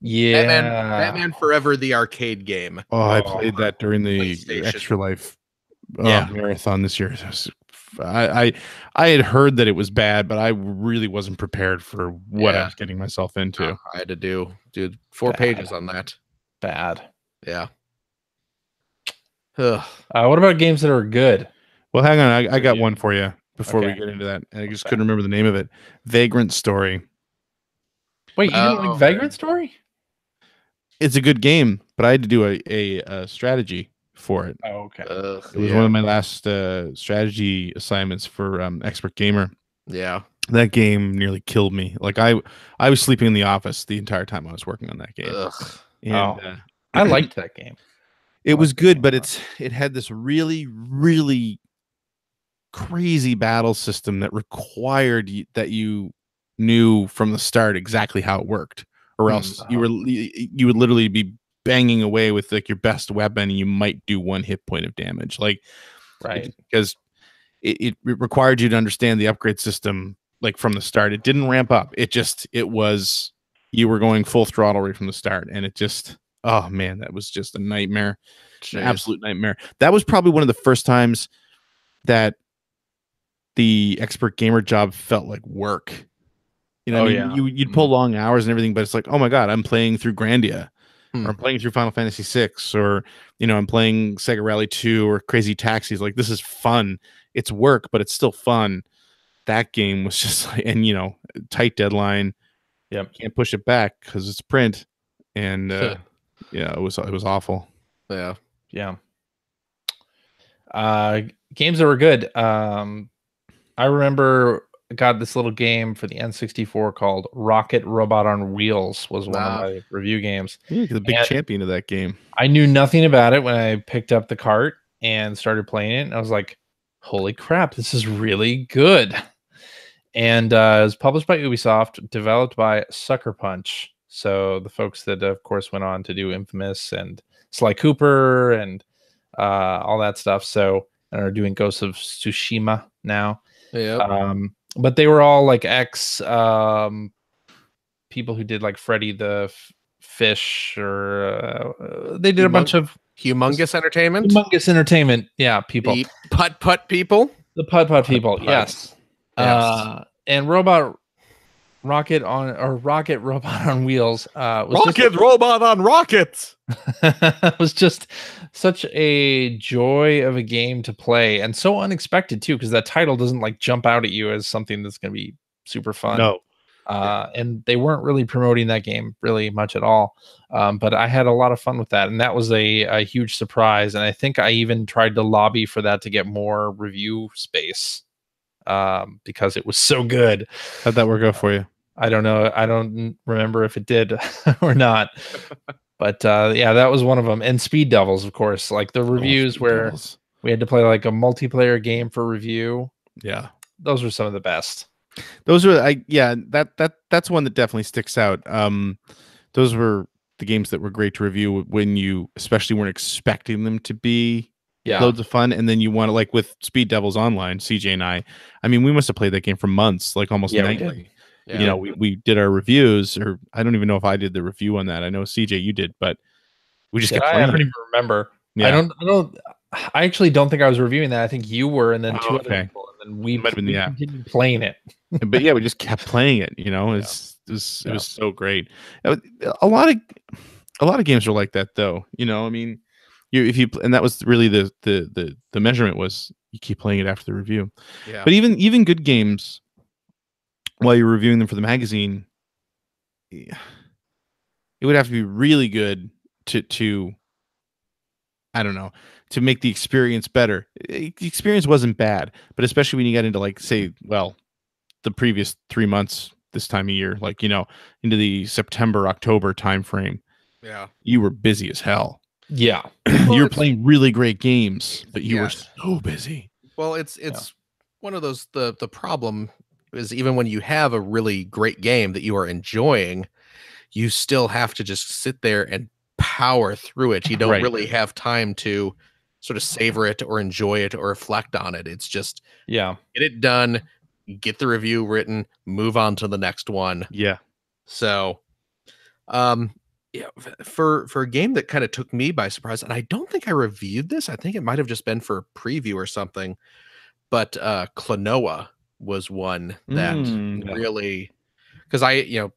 Speaker 2: Yeah,
Speaker 1: Batman Forever, the arcade game.
Speaker 3: Oh, I played that during the Extra Life marathon this year. I had heard that it was bad, but I really wasn't prepared for what I was getting myself into.
Speaker 1: I had to do 4 pages on that.
Speaker 2: Bad.
Speaker 1: Yeah.
Speaker 2: What about games that are good?
Speaker 3: Well, hang on. I got one for you before we get into that. I just couldn't remember the name of it. Vagrant Story.
Speaker 2: Wait, you didn't like Vagrant Story?
Speaker 3: It's a good game, but I had to do a strategy for it.
Speaker 2: Oh, okay.
Speaker 3: It was one of my last strategy assignments for Expert Gamer.
Speaker 1: Yeah.
Speaker 3: That game nearly killed me. Like I was sleeping in the office the entire time I was working on that game. And,
Speaker 2: I liked that game.
Speaker 3: It was good, but it had this really, really crazy battle system that required that you knew from the start exactly how it worked, or else you would literally be banging away with like your best weapon, and you might do 1 hit point of damage. Like,
Speaker 2: right?
Speaker 3: Because it required you to understand the upgrade system like from the start. It didn't ramp up. It was you were going full throttle right from the start, and it just. Oh man, that was just a nightmare. An absolute nightmare. That was probably one of the first times that the Expert Gamer job felt like work. You'd pull long hours and everything, but it's like, oh my god, I'm playing through Grandia. or I'm playing through Final Fantasy VI, or I'm playing Sega Rally 2 or Crazy Taxis. Like, this is fun. It's work, but it's still fun. That game was just like, and tight deadline.
Speaker 2: Yep.
Speaker 3: Can't push it back because it's print, and it was awful.
Speaker 1: Yeah.
Speaker 2: Games that were good. I remember I got this little game for the N64 called Rocket Robot on Wheels. Was one of my review games.
Speaker 3: Yeah, the big champion of that game.
Speaker 2: I knew nothing about it when I picked up the cart and started playing it, and I was like, "Holy crap, this is really good!" And it was published by Ubisoft, developed by Sucker Punch. So the folks that, of course, went on to do Infamous and Sly Cooper and all that stuff. So, and are doing Ghosts of Tsushima now.
Speaker 1: Yeah.
Speaker 2: But they were all like people who did like Freddy the Fish, or they did a bunch of
Speaker 1: Humongous Entertainment.
Speaker 2: Yeah, people.
Speaker 1: The Putt people.
Speaker 2: The Putt people. Yes. And Rocket Robot on Wheels
Speaker 1: Robot on Rockets
Speaker 2: was just such a joy of a game to play, and so unexpected too, because that title doesn't like jump out at you as something that's going to be super fun.
Speaker 3: No.
Speaker 2: And they weren't really promoting that game really much at all, but I had a lot of fun with that, and that was a huge surprise. And I think I even tried to lobby for that to get more review space, because it was so good.
Speaker 3: How'd that work out for you?
Speaker 2: I don't know. I don't remember if it did or not. But that was one of them. And Speed Devils, of course, like the reviews where we had to play like a multiplayer game for review.
Speaker 3: Yeah,
Speaker 2: those were some of the best.
Speaker 3: Those were that's one that definitely sticks out. Those were the games that were great to review when you especially weren't expecting them to be loads of fun, and then you want to, like with Speed Devils Online, CJ and I mean, we must have played that game for months, like almost nightly. Yeah. We did our reviews, or I don't even know if I did the review on that. I know CJ you did, but we just kept playing.
Speaker 2: I don't even remember. Yeah. I actually don't think I was reviewing that. I think you were, and then two other people, and then we continued playing it.
Speaker 3: But yeah, we just kept playing it. It was so great. A lot of games are like that, though. I mean, and that was really the measurement was you keep playing it after the review. Yeah. But even good games, while you're reviewing them for the magazine, it would have to be really good to I don't know, to make the experience better. The experience wasn't bad, but especially when you get into, like, say, the previous 3 months this time of year, like, into the September, October time frame.
Speaker 1: Yeah.
Speaker 3: You were busy as hell.
Speaker 2: Yeah.
Speaker 3: You were playing really great games, but you were so busy.
Speaker 1: Well, it's one of those, the problem is, even when you have a really great game that you are enjoying, you still have to just sit there and power through it. You don't really have time to sort of savor it or enjoy it or reflect on it. It's just get it done, get the review written, move on to the next one.
Speaker 3: Yeah.
Speaker 1: So for a game that kind of took me by surprise, and I don't think I reviewed this, I think it might have just been for a preview or something, but Klonoa was one that really, because it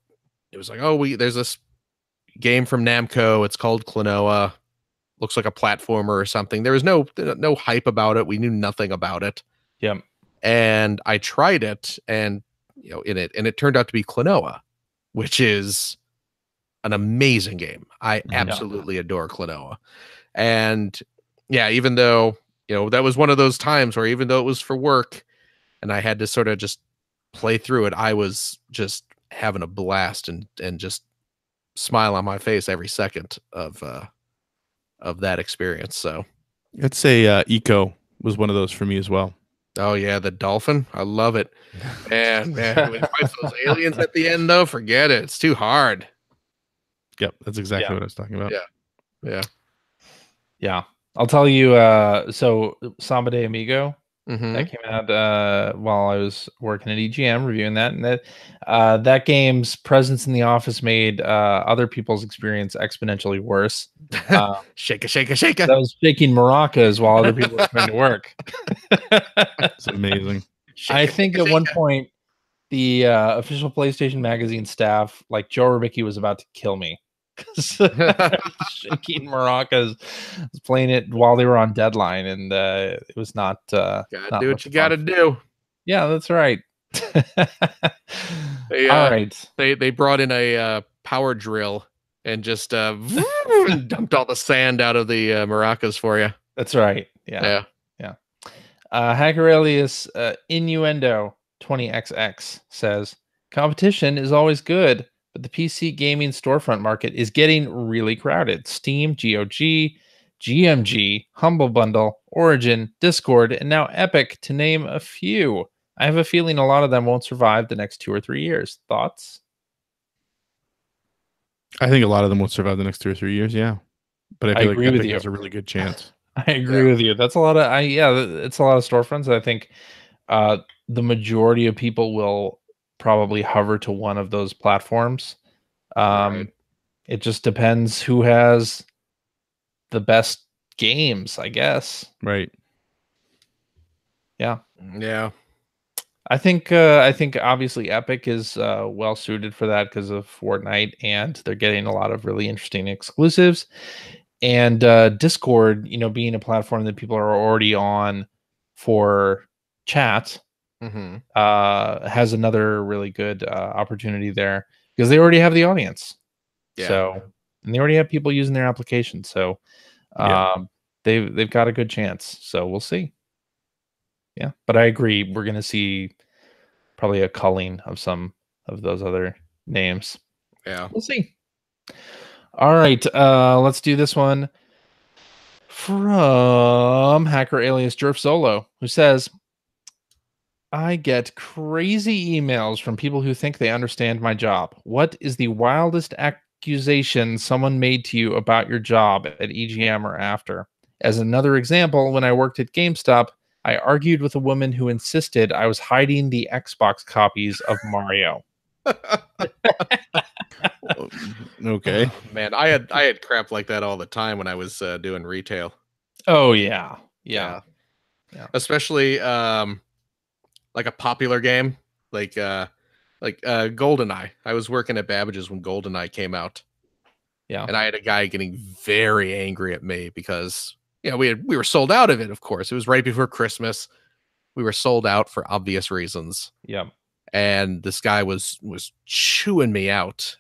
Speaker 1: was like, there's this game from Namco, it's called Klonoa, looks like a platformer or something. There was no hype about it. We knew nothing about it.
Speaker 2: Yep.
Speaker 1: And I tried it, and it turned out to be Klonoa, which is an amazing game. I absolutely adore Klonoa. And even though that was one of those times where, even though it was for work and I had to sort of just play through it, I was just having a blast and just smile on my face every second of that experience. So
Speaker 3: I'd say Eco was one of those for me as well.
Speaker 1: Oh yeah, the dolphin, I love it. Man, when you fight those aliens at the end, though, forget it. It's too hard.
Speaker 3: Yep, that's exactly what I was talking about.
Speaker 2: Yeah. I'll tell you. So Samba de Amigo, that came out while I was working at EGM reviewing that, and that game's presence in the office made other people's experience exponentially worse.
Speaker 1: Shake it.
Speaker 2: I was shaking maracas while other people were coming to work.
Speaker 3: It's amazing.
Speaker 2: I think at one point the official PlayStation Magazine staff, like Joe Rubicki, was about to kill me Shaking Maracas was playing it while they were on deadline, and it was not.
Speaker 1: Gotta
Speaker 2: not
Speaker 1: do what
Speaker 2: much
Speaker 1: you gotta
Speaker 2: fun.
Speaker 1: do.
Speaker 2: Yeah, that's right.
Speaker 1: They,
Speaker 2: All right.
Speaker 1: They brought in a power drill and just dumped all the sand out of the maracas for you.
Speaker 2: That's right. Yeah. Hacker Alias Innuendo 20XX says competition is always good, but the PC gaming storefront market is getting really crowded. Steam, GOG, GMG, Humble Bundle, Origin, Discord, and now Epic, to name a few. I have a feeling a lot of them won't survive the next 2 or 3 years. Thoughts?
Speaker 3: I think a lot of them won't survive the next 2 or 3 years. Yeah, but I feel
Speaker 2: agree
Speaker 3: like
Speaker 2: with
Speaker 3: Epic
Speaker 2: you.
Speaker 3: has a really good chance.
Speaker 2: I agree with you. That's a lot of it's a lot of storefronts. I think the majority of people will probably hover to one of those platforms.
Speaker 1: Right.
Speaker 2: It just depends who has the best games, I guess.
Speaker 3: Right.
Speaker 2: Yeah. I think obviously Epic is well suited for that because of Fortnite, and they're getting a lot of really interesting exclusives. And Discord, being a platform that people are already on for chat, has another really good opportunity there because they already have the audience.
Speaker 1: Yeah.
Speaker 2: So, and they already have people using their application. So, they've got a good chance. So we'll see. Yeah, but I agree. We're going to see probably a culling of some of those other names.
Speaker 1: Yeah.
Speaker 2: We'll see. All right, let's do this one from Hacker Alias Jerf Solo, who says, I get crazy emails from people who think they understand my job. What is the wildest accusation someone made to you about your job at EGM or after? As another example, when I worked at GameStop, I argued with a woman who insisted I was hiding the Xbox copies of Mario.
Speaker 3: Okay.
Speaker 1: Oh, man, I had crap like that all the time when I was doing retail.
Speaker 2: Oh yeah.
Speaker 1: Especially like a popular game like GoldenEye. I was working at Babbage's when GoldenEye came out.
Speaker 2: Yeah.
Speaker 1: And I had a guy getting very angry at me because we were sold out of it, of course. It was right before Christmas. We were sold out for obvious reasons.
Speaker 2: Yeah.
Speaker 1: And this guy was chewing me out,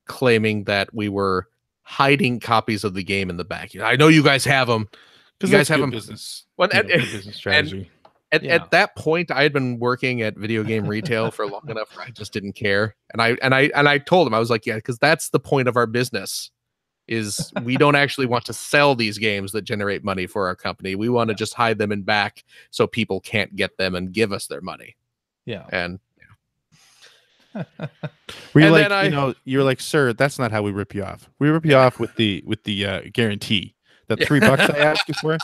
Speaker 1: claiming that we were hiding copies of the game in the back. I know you guys have them.
Speaker 3: Because
Speaker 1: you guys have them.
Speaker 3: Business.
Speaker 1: Well,
Speaker 3: business strategy.
Speaker 1: At that point, I had been working at video game retail for long enough where I just didn't care. And I told him, I was like, yeah, because that's the point of our business. Is we don't actually want to sell these games that generate money for our company. We want to just hide them in back so people can't get them and give us their money.
Speaker 2: Yeah.
Speaker 1: And
Speaker 3: were you like, you're like, sir, that's not how we rip you off. We rip you off with the guarantee that $3 I asked you for.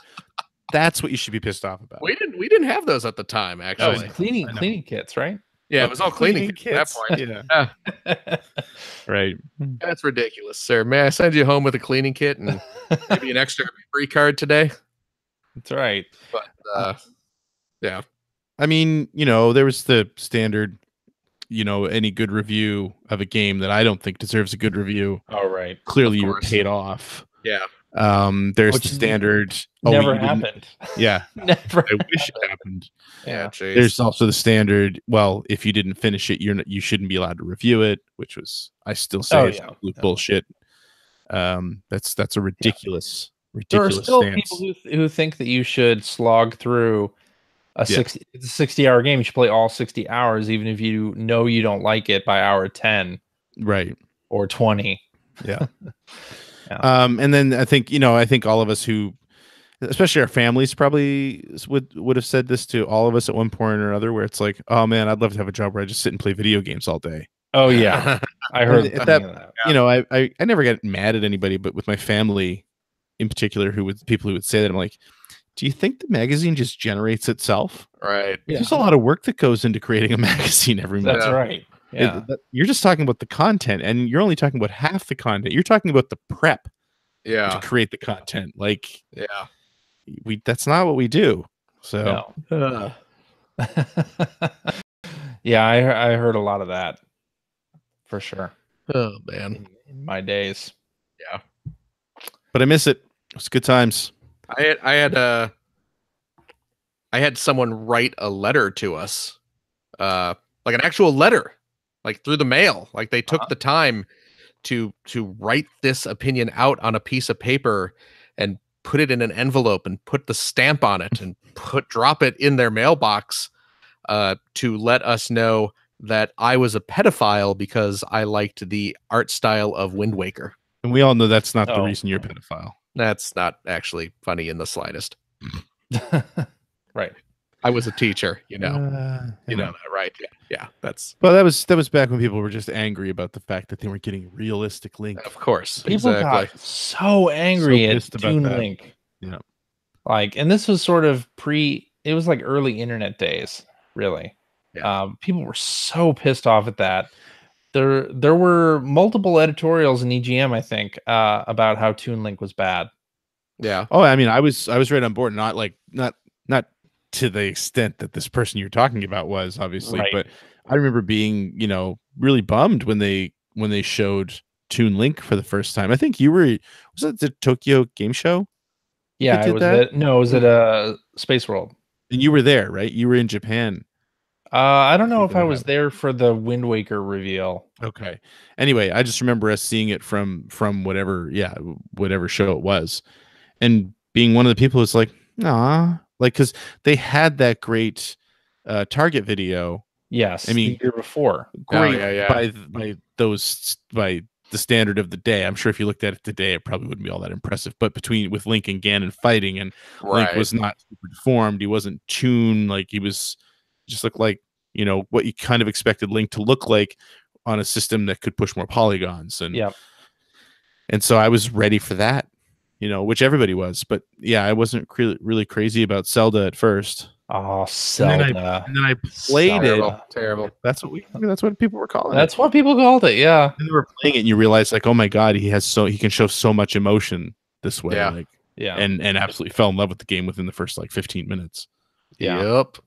Speaker 3: That's what you should be pissed off about.
Speaker 1: We didn't have those at the time, actually.
Speaker 2: Cleaning kits, right?
Speaker 1: Yeah, it was all cleaning kits at that point.
Speaker 3: Yeah. Right.
Speaker 1: That's ridiculous, sir. May I send you home with a cleaning kit and maybe an extra free card today?
Speaker 2: That's right.
Speaker 1: But yeah.
Speaker 3: I mean, there was the standard, any good review of a game that I don't think deserves a good review.
Speaker 2: Oh, right.
Speaker 3: Clearly you were paid off.
Speaker 1: Yeah.
Speaker 3: There's the standard.
Speaker 2: Never happened.
Speaker 3: Yeah.
Speaker 2: Never.
Speaker 3: I wish it happened.
Speaker 1: Yeah. Geez.
Speaker 3: There's also the standard. Well, if you didn't finish it, you shouldn't be allowed to review it, which was, I still say, it's absolute bullshit. That's a ridiculous
Speaker 2: there are still
Speaker 3: stance.
Speaker 2: People who think that you should slog through a 60-hour game. You should play all 60 hours, even if you know you don't like it by hour 10,
Speaker 3: right,
Speaker 2: or 20.
Speaker 3: Yeah. And then I think all of us who, especially our families, probably would have said this to all of us at one point or another, where it's like, oh man, I'd love to have a job where I just sit and play video games all day.
Speaker 2: Oh yeah, I heard
Speaker 3: that. I never get mad at anybody, but with my family in particular, people who would say that, I'm like, do you think the magazine just generates itself?
Speaker 1: Right.
Speaker 2: Yeah.
Speaker 3: There's a lot of work that goes into creating a magazine every month.
Speaker 2: That's right. Yeah.
Speaker 3: You're just talking about the content, and you're only talking about half the content. You're talking about the prep.
Speaker 1: Yeah.
Speaker 3: To create the content. Like,
Speaker 1: yeah.
Speaker 3: That's not what we do. So
Speaker 2: no. Yeah, I heard a lot of that for sure.
Speaker 1: Oh man.
Speaker 2: in my days.
Speaker 3: But I miss it. It's good times.
Speaker 1: I had someone write a letter to us, like an actual letter, like through the mail. Like they took the time to write this opinion out on a piece of paper and put it in an envelope and put the stamp on it and drop it in their mailbox to let us know that I was a pedophile because I liked the art style of Wind Waker.
Speaker 3: And we all know that's not the reason you're a pedophile.
Speaker 1: That's not actually funny in the slightest.
Speaker 2: Right.
Speaker 1: I was a teacher, you know that, right? Yeah. That's
Speaker 3: well, that was back when people were just angry about the fact that they weren't getting realistic Link.
Speaker 1: of course.
Speaker 2: People got so angry at
Speaker 3: pissed about
Speaker 2: Toon
Speaker 3: that.
Speaker 2: Link.
Speaker 3: Yeah.
Speaker 2: Like, and this was sort of it was like early internet days, really.
Speaker 1: Yeah.
Speaker 2: People were so pissed off at that. There were multiple editorials in EGM, I think, about how Toon Link was bad.
Speaker 1: Yeah.
Speaker 3: Oh, I mean, I was right on board. Not to the extent that this person you're talking about was, obviously,
Speaker 2: Right.
Speaker 3: but I remember being, really bummed when they showed Toon Link for the first time. I think was it the Tokyo Game Show?
Speaker 2: Yeah,
Speaker 3: did
Speaker 2: it was
Speaker 3: that?
Speaker 2: it was at Space World.
Speaker 3: And you were there, right? You were in Japan.
Speaker 2: I don't know if
Speaker 3: Think
Speaker 2: I
Speaker 3: that
Speaker 2: was
Speaker 3: happened.
Speaker 2: there for the Wind Waker reveal.
Speaker 3: Okay. Anyway, I just remember us seeing it from whatever show it was, and being one of the people who's like, nah, like, because they had that great Target video.
Speaker 2: Yes,
Speaker 3: I mean,
Speaker 2: the year before.
Speaker 3: Great
Speaker 1: yeah.
Speaker 3: by the standard of the day. I'm sure if you looked at it today, it probably wouldn't be all that impressive. But with Link and Ganon fighting, and Link was not super deformed, he wasn't tuned, like he was just looked like what you kind of expected Link to look like on a system that could push more polygons. And and so I was ready for that, which everybody was. But yeah, I wasn't really crazy about Zelda at first.
Speaker 2: Oh, Zelda.
Speaker 3: And then I played it.
Speaker 1: Terrible.
Speaker 3: That's what people were calling
Speaker 2: That's
Speaker 3: it.
Speaker 2: what people called it. Yeah.
Speaker 3: And they were playing it, and you realize, like, oh my god, he can show so much emotion this way.
Speaker 1: Yeah.
Speaker 3: Like,
Speaker 2: Yeah.
Speaker 3: and absolutely fell in love with the game within the first 15 minutes.
Speaker 2: Yeah.
Speaker 1: Yep.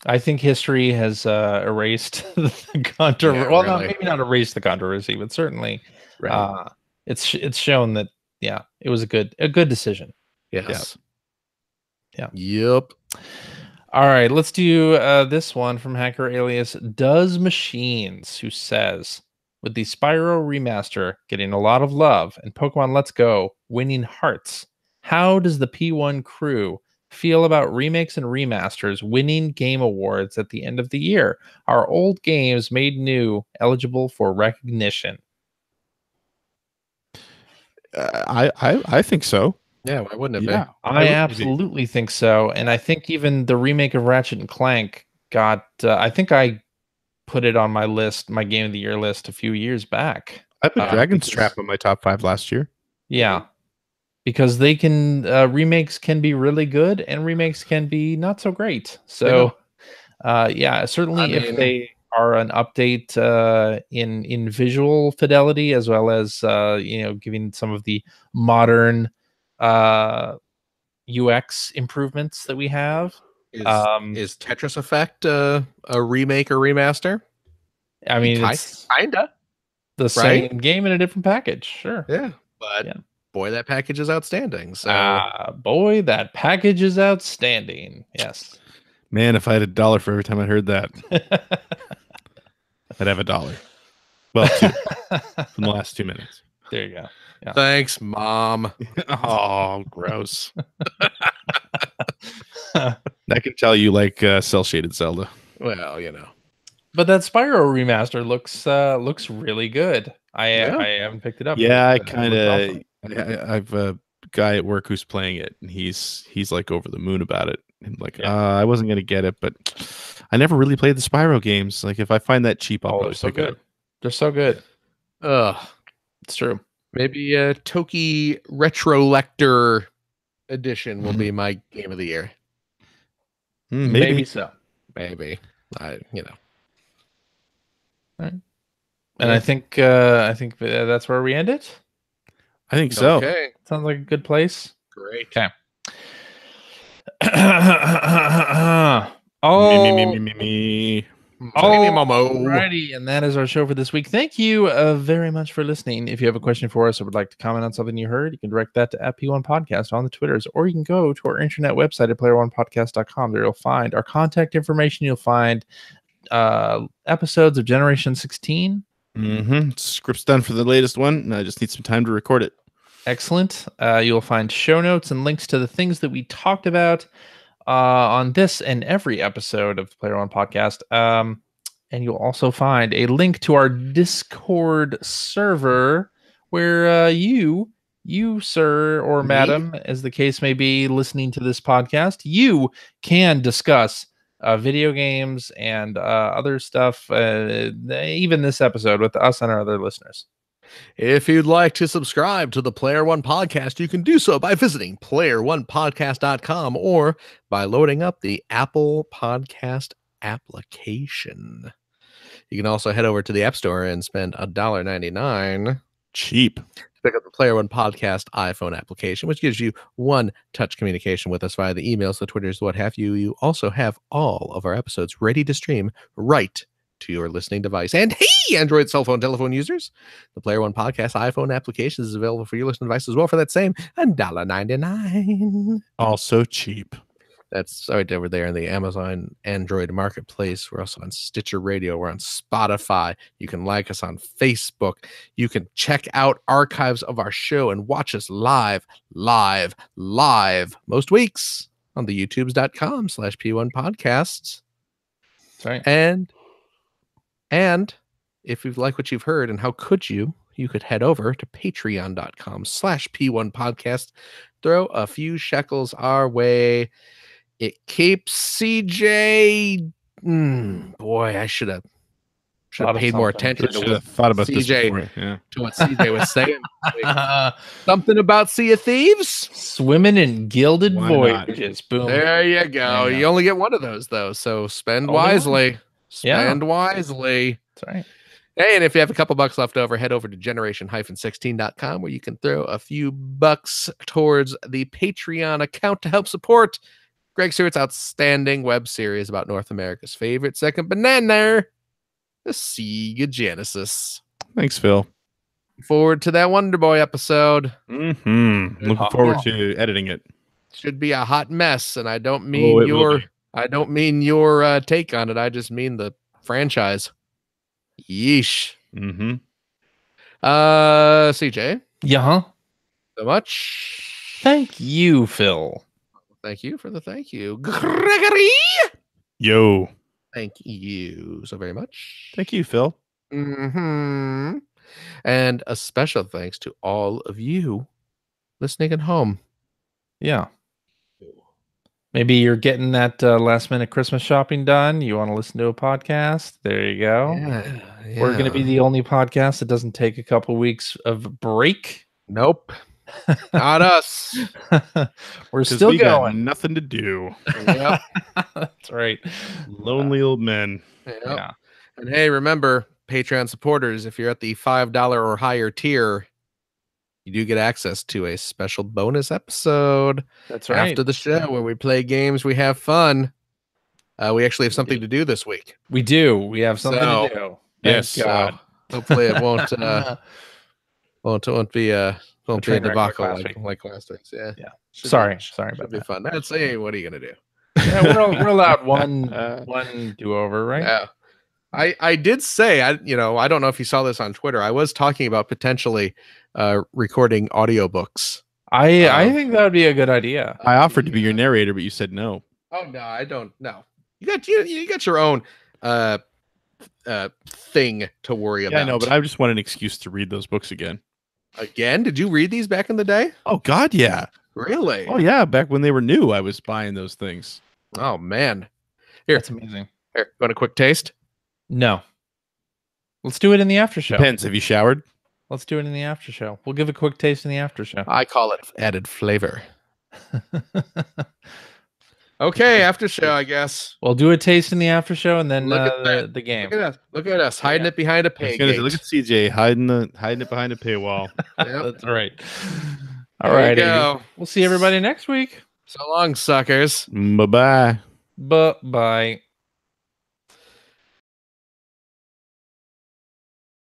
Speaker 2: I think history has erased the controversy.
Speaker 1: Yeah,
Speaker 2: Well,
Speaker 1: really.
Speaker 2: maybe not erased the controversy, but certainly
Speaker 3: Right.
Speaker 2: it's shown that it was a good decision.
Speaker 1: Yes.
Speaker 2: Yeah.
Speaker 1: Yep.
Speaker 2: All right, let's do this one from Hacker Alias Does Machines, who says, with the Spyro remaster getting a lot of love and Pokemon Let's Go winning hearts, how does the P1 crew feel about remakes and remasters winning game awards at the end of the year? Are old games made new eligible for recognition?
Speaker 3: I think so.
Speaker 1: Yeah, why wouldn't it
Speaker 3: Yeah,
Speaker 2: I absolutely think so. And I think even the remake of Ratchet and Clank got, I think I put it on my list, my game of the year list a few years back.
Speaker 3: I put Dragon's
Speaker 2: because-
Speaker 3: Trap on my top 5 last year.
Speaker 2: Yeah. Because they can, remakes can be really good and remakes can be not so great. So, certainly if they are an update in visual fidelity, as well as, giving some of the modern UX improvements that we have.
Speaker 1: Is Tetris Effect a remake or remaster?
Speaker 2: I mean, it's
Speaker 1: Kinda.
Speaker 2: the same game in a different package. Sure.
Speaker 1: Yeah. But boy, that package is outstanding. So
Speaker 2: boy, that package is outstanding. Yes.
Speaker 3: Man, if I had $1 for every time I heard that, I'd have $1. Well, 2 from the last 2 minutes.
Speaker 2: There you go. Yeah.
Speaker 1: Thanks, Mom.
Speaker 3: Oh, gross. I can tell you like cell shaded Zelda.
Speaker 1: Well,
Speaker 2: But that Spyro remaster looks really good. I haven't picked it up.
Speaker 3: Yeah, I
Speaker 2: It
Speaker 3: kind
Speaker 2: looks
Speaker 3: of.
Speaker 2: awesome.
Speaker 3: I've a guy at work who's playing it, and he's like over the moon about it. And like, I wasn't gonna get it, but I never really played the Spyro games. Like, if I find that cheap, I'll
Speaker 2: Oh,
Speaker 3: probably
Speaker 2: they're so
Speaker 3: pick it
Speaker 2: good.
Speaker 3: up.
Speaker 2: They're so good.
Speaker 1: Ugh.
Speaker 2: It's true.
Speaker 1: Maybe Toki Retrolector Edition will be my game of the year.
Speaker 3: Maybe.
Speaker 2: so.
Speaker 1: Maybe.
Speaker 2: And I think that's where we end it.
Speaker 3: I think so.
Speaker 1: Okay.
Speaker 2: Sounds like a good place.
Speaker 1: Great.
Speaker 2: Okay.
Speaker 3: Me.
Speaker 2: Alrighty, and that is our show for this week. Thank you very much for listening. If you have a question for us or would like to comment on something you heard, you can direct that to @P1 Podcast on the Twitters, or you can go to our internet website at player1podcast.com. There you'll find our contact information. You'll find episodes of Generation 16.
Speaker 3: Script's done for the latest one, and I just need some time to record it.
Speaker 2: Excellent. You'll find show notes and links to the things that we talked about on this and every episode of the Player One Podcast. And you'll also find a link to our Discord server where you, sir, or madam, as the case may be, listening to this podcast, you can discuss video games and other stuff, even this episode with us and our other listeners.
Speaker 1: If you'd like to subscribe to the Player One Podcast, you can do so by visiting player1podcast.com or by loading up the Apple Podcast application. You can also head over to the App Store and spend $1.99
Speaker 3: cheap
Speaker 1: to pick up the Player One Podcast iPhone application, which gives you one-touch communication with us via the emails, the Twitters, what have you. You also have all of our episodes ready to stream right to your listening device. And hey, Android cell phone telephone users, the Player One Podcast iPhone application is available for your listening device as well for that same $1.99.
Speaker 3: Also cheap.
Speaker 1: That's right over there in the Amazon Android Marketplace. We're also on Stitcher Radio. We're on Spotify. You can like us on Facebook. You can check out archives of our show and watch us live most weeks on the youtubes.com/P1 Podcasts.
Speaker 2: That's right.
Speaker 1: And if you like what you've heard, and how could you could head over to patreon.com/P1 Podcast. Throw a few shekels our way. It keeps CJ. Boy, I should have paid more attention to what
Speaker 3: thought about
Speaker 1: CJ,
Speaker 3: this
Speaker 1: to what CJ was saying. Something about Sea of Thieves?
Speaker 2: Swimming in gilded
Speaker 3: Why
Speaker 2: voyages. Boom.
Speaker 1: There you go. You only get one of those, though, so spend wisely. Spend wisely.
Speaker 2: That's right.
Speaker 1: Hey, and if you have a couple bucks left over, head over to generation-16.com where you can throw a few bucks towards the Patreon account to help support Greg Stewart's outstanding web series about North America's favorite second banana, the Sega Genesis.
Speaker 3: Thanks, Phil.
Speaker 1: Forward to that Wonder Boy episode.
Speaker 3: Looking forward to editing it.
Speaker 1: Should be a hot mess, and I don't mean your take on it. I just mean the franchise. Yeesh. CJ.
Speaker 2: Yeah.
Speaker 1: So much.
Speaker 2: Thank you, Phil.
Speaker 1: Thank you for the thank you. Gregory.
Speaker 3: Yo.
Speaker 1: Thank you so very much.
Speaker 3: Thank you, Phil.
Speaker 1: And a special thanks to all of you listening at home.
Speaker 2: Yeah. Maybe you're getting that last minute Christmas shopping done. You want to listen to a podcast? There you go.
Speaker 1: Yeah.
Speaker 2: We're going to be the only podcast that doesn't take a couple weeks of break.
Speaker 1: Nope. Not us.
Speaker 2: We're still
Speaker 3: we
Speaker 2: going.
Speaker 3: Got nothing to do.
Speaker 1: Yep.
Speaker 2: That's right.
Speaker 3: Lonely old men.
Speaker 1: Yep.
Speaker 2: Yeah.
Speaker 1: And hey, remember, Patreon supporters, if you're at the $5 or higher tier, you do get access to a special bonus episode.
Speaker 2: That's right.
Speaker 1: After the show where we play games, we have fun. We actually have something to do this week.
Speaker 2: We do. We have something to do.
Speaker 3: Yes.
Speaker 2: Thank God.
Speaker 1: Hopefully it won't be a debacle like last week's. Yeah.
Speaker 2: Sorry
Speaker 1: Should
Speaker 2: about
Speaker 1: be
Speaker 2: that.
Speaker 1: fun. That's hey, what are you gonna do?
Speaker 2: Yeah, we're allowed one do-over, right?
Speaker 1: Yeah. I did say I don't know if you saw this on Twitter. I was talking about potentially recording audiobooks.
Speaker 2: I think that would be a good idea.
Speaker 3: I offered to be your narrator, but you said no.
Speaker 1: Oh no, I don't know. You got your own thing to worry about.
Speaker 3: Yeah, I know, but I just want an excuse to read those books again.
Speaker 1: Again? Did you read these back in the day?
Speaker 3: Oh God, yeah.
Speaker 1: Really?
Speaker 3: Oh yeah, back when they were new, I was buying those things.
Speaker 1: Oh man. Here.
Speaker 2: That's amazing.
Speaker 1: Here, want a quick taste?
Speaker 2: No. Let's do it in the after show.
Speaker 3: Depends. Have you showered?
Speaker 2: Let's do it in the after show. We'll give a quick taste in the after show.
Speaker 1: I call it added flavor. Okay, after show, I guess.
Speaker 2: We'll do a taste in the after show and then
Speaker 1: Look at
Speaker 2: the game.
Speaker 1: Look at us hiding it behind a pay gate.
Speaker 3: Look at CJ hiding it behind a paywall.
Speaker 1: Yep.
Speaker 2: That's right.
Speaker 1: There
Speaker 2: All
Speaker 1: you
Speaker 2: right.
Speaker 1: go.
Speaker 2: We'll see everybody next week.
Speaker 1: So long, suckers.
Speaker 3: Bye-bye.
Speaker 2: Bye.